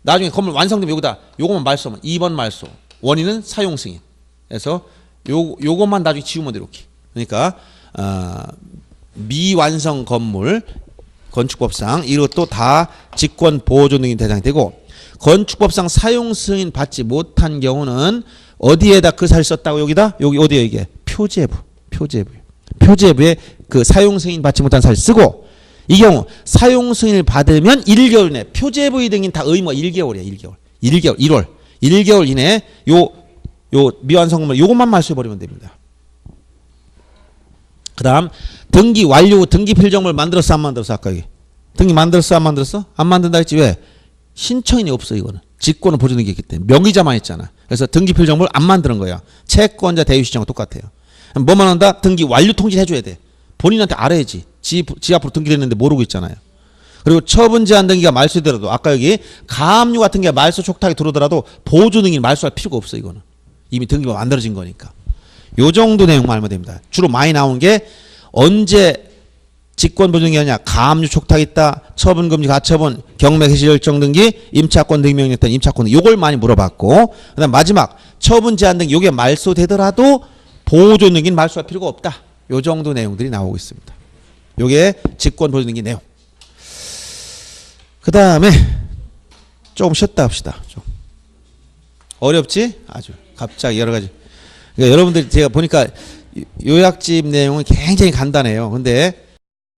나중에 건물 완성되면 여기다 요것만 말소면 2번 말소 원인은 사용 승인. 그래서 요것만 나중에 지우면 돼 이렇게. 그러니까 미완성 건물 건축법상 이것도 다 직권 보존 등기 대상이 되고 건축법상 사용 승인 받지 못한 경우는 어디에다 그 사실 썼다고 여기다? 여기 어디에 이게? 표제부. 표제부에 그 사용 승인 받지 못한 사실 쓰고 이 경우 사용 승인을 받으면 1개월 이내 표제부 이등인 다 의무가 1개월이야. 1개월 이내 요 미완성물 요것만 말소해 버리면 됩니다. 그다음 등기 완료 후 등기 필정물 만들었어 안 만들었어 아까 여기 등기 만들었어 안 만들었어? 안 만든다 했지 왜? 신청인이 없어 이거는 직권을 보존 등기했기 때문에 명의자만 있잖아. 그래서 등기 필정물 안 만드는 거야. 채권자 대유 시장과 똑같아요. 뭐만 한다? 등기 완료 통지를 해줘야 돼. 본인한테 알아야지. 지 앞으로 등기됐는데 모르고 있잖아요. 그리고 처분 제한 등기가 말소되더라도 아까 여기 가압류 같은 게 말소 촉탁이 들어오더라도 보존 등기는 말소할 필요가 없어 이거는. 이미 등기가 만들어진 거니까. 요 정도 내용만 알면 됩니다. 주로 많이 나온 게 언제 직권 보존 등기 하냐? 가압류 촉탁 있다. 처분 금지 가처분 경매 개시 결정 등기 임차권 등기 명령 했던 임차권 등기 요걸 많이 물어봤고 그다음 마지막 처분 제한 등기 요게 말소되더라도 보존 등기는 말소할 필요가 없다. 요 정도 내용들이 나오고 있습니다. 요게 직권 보존 등기 내용. 그다음에 조금 쉬었다 합시다. 좀 어렵지? 아주 갑자기 여러 가지. 그러니까 여러분들이 제가 보니까 요약집 내용은 굉장히 간단해요. 근데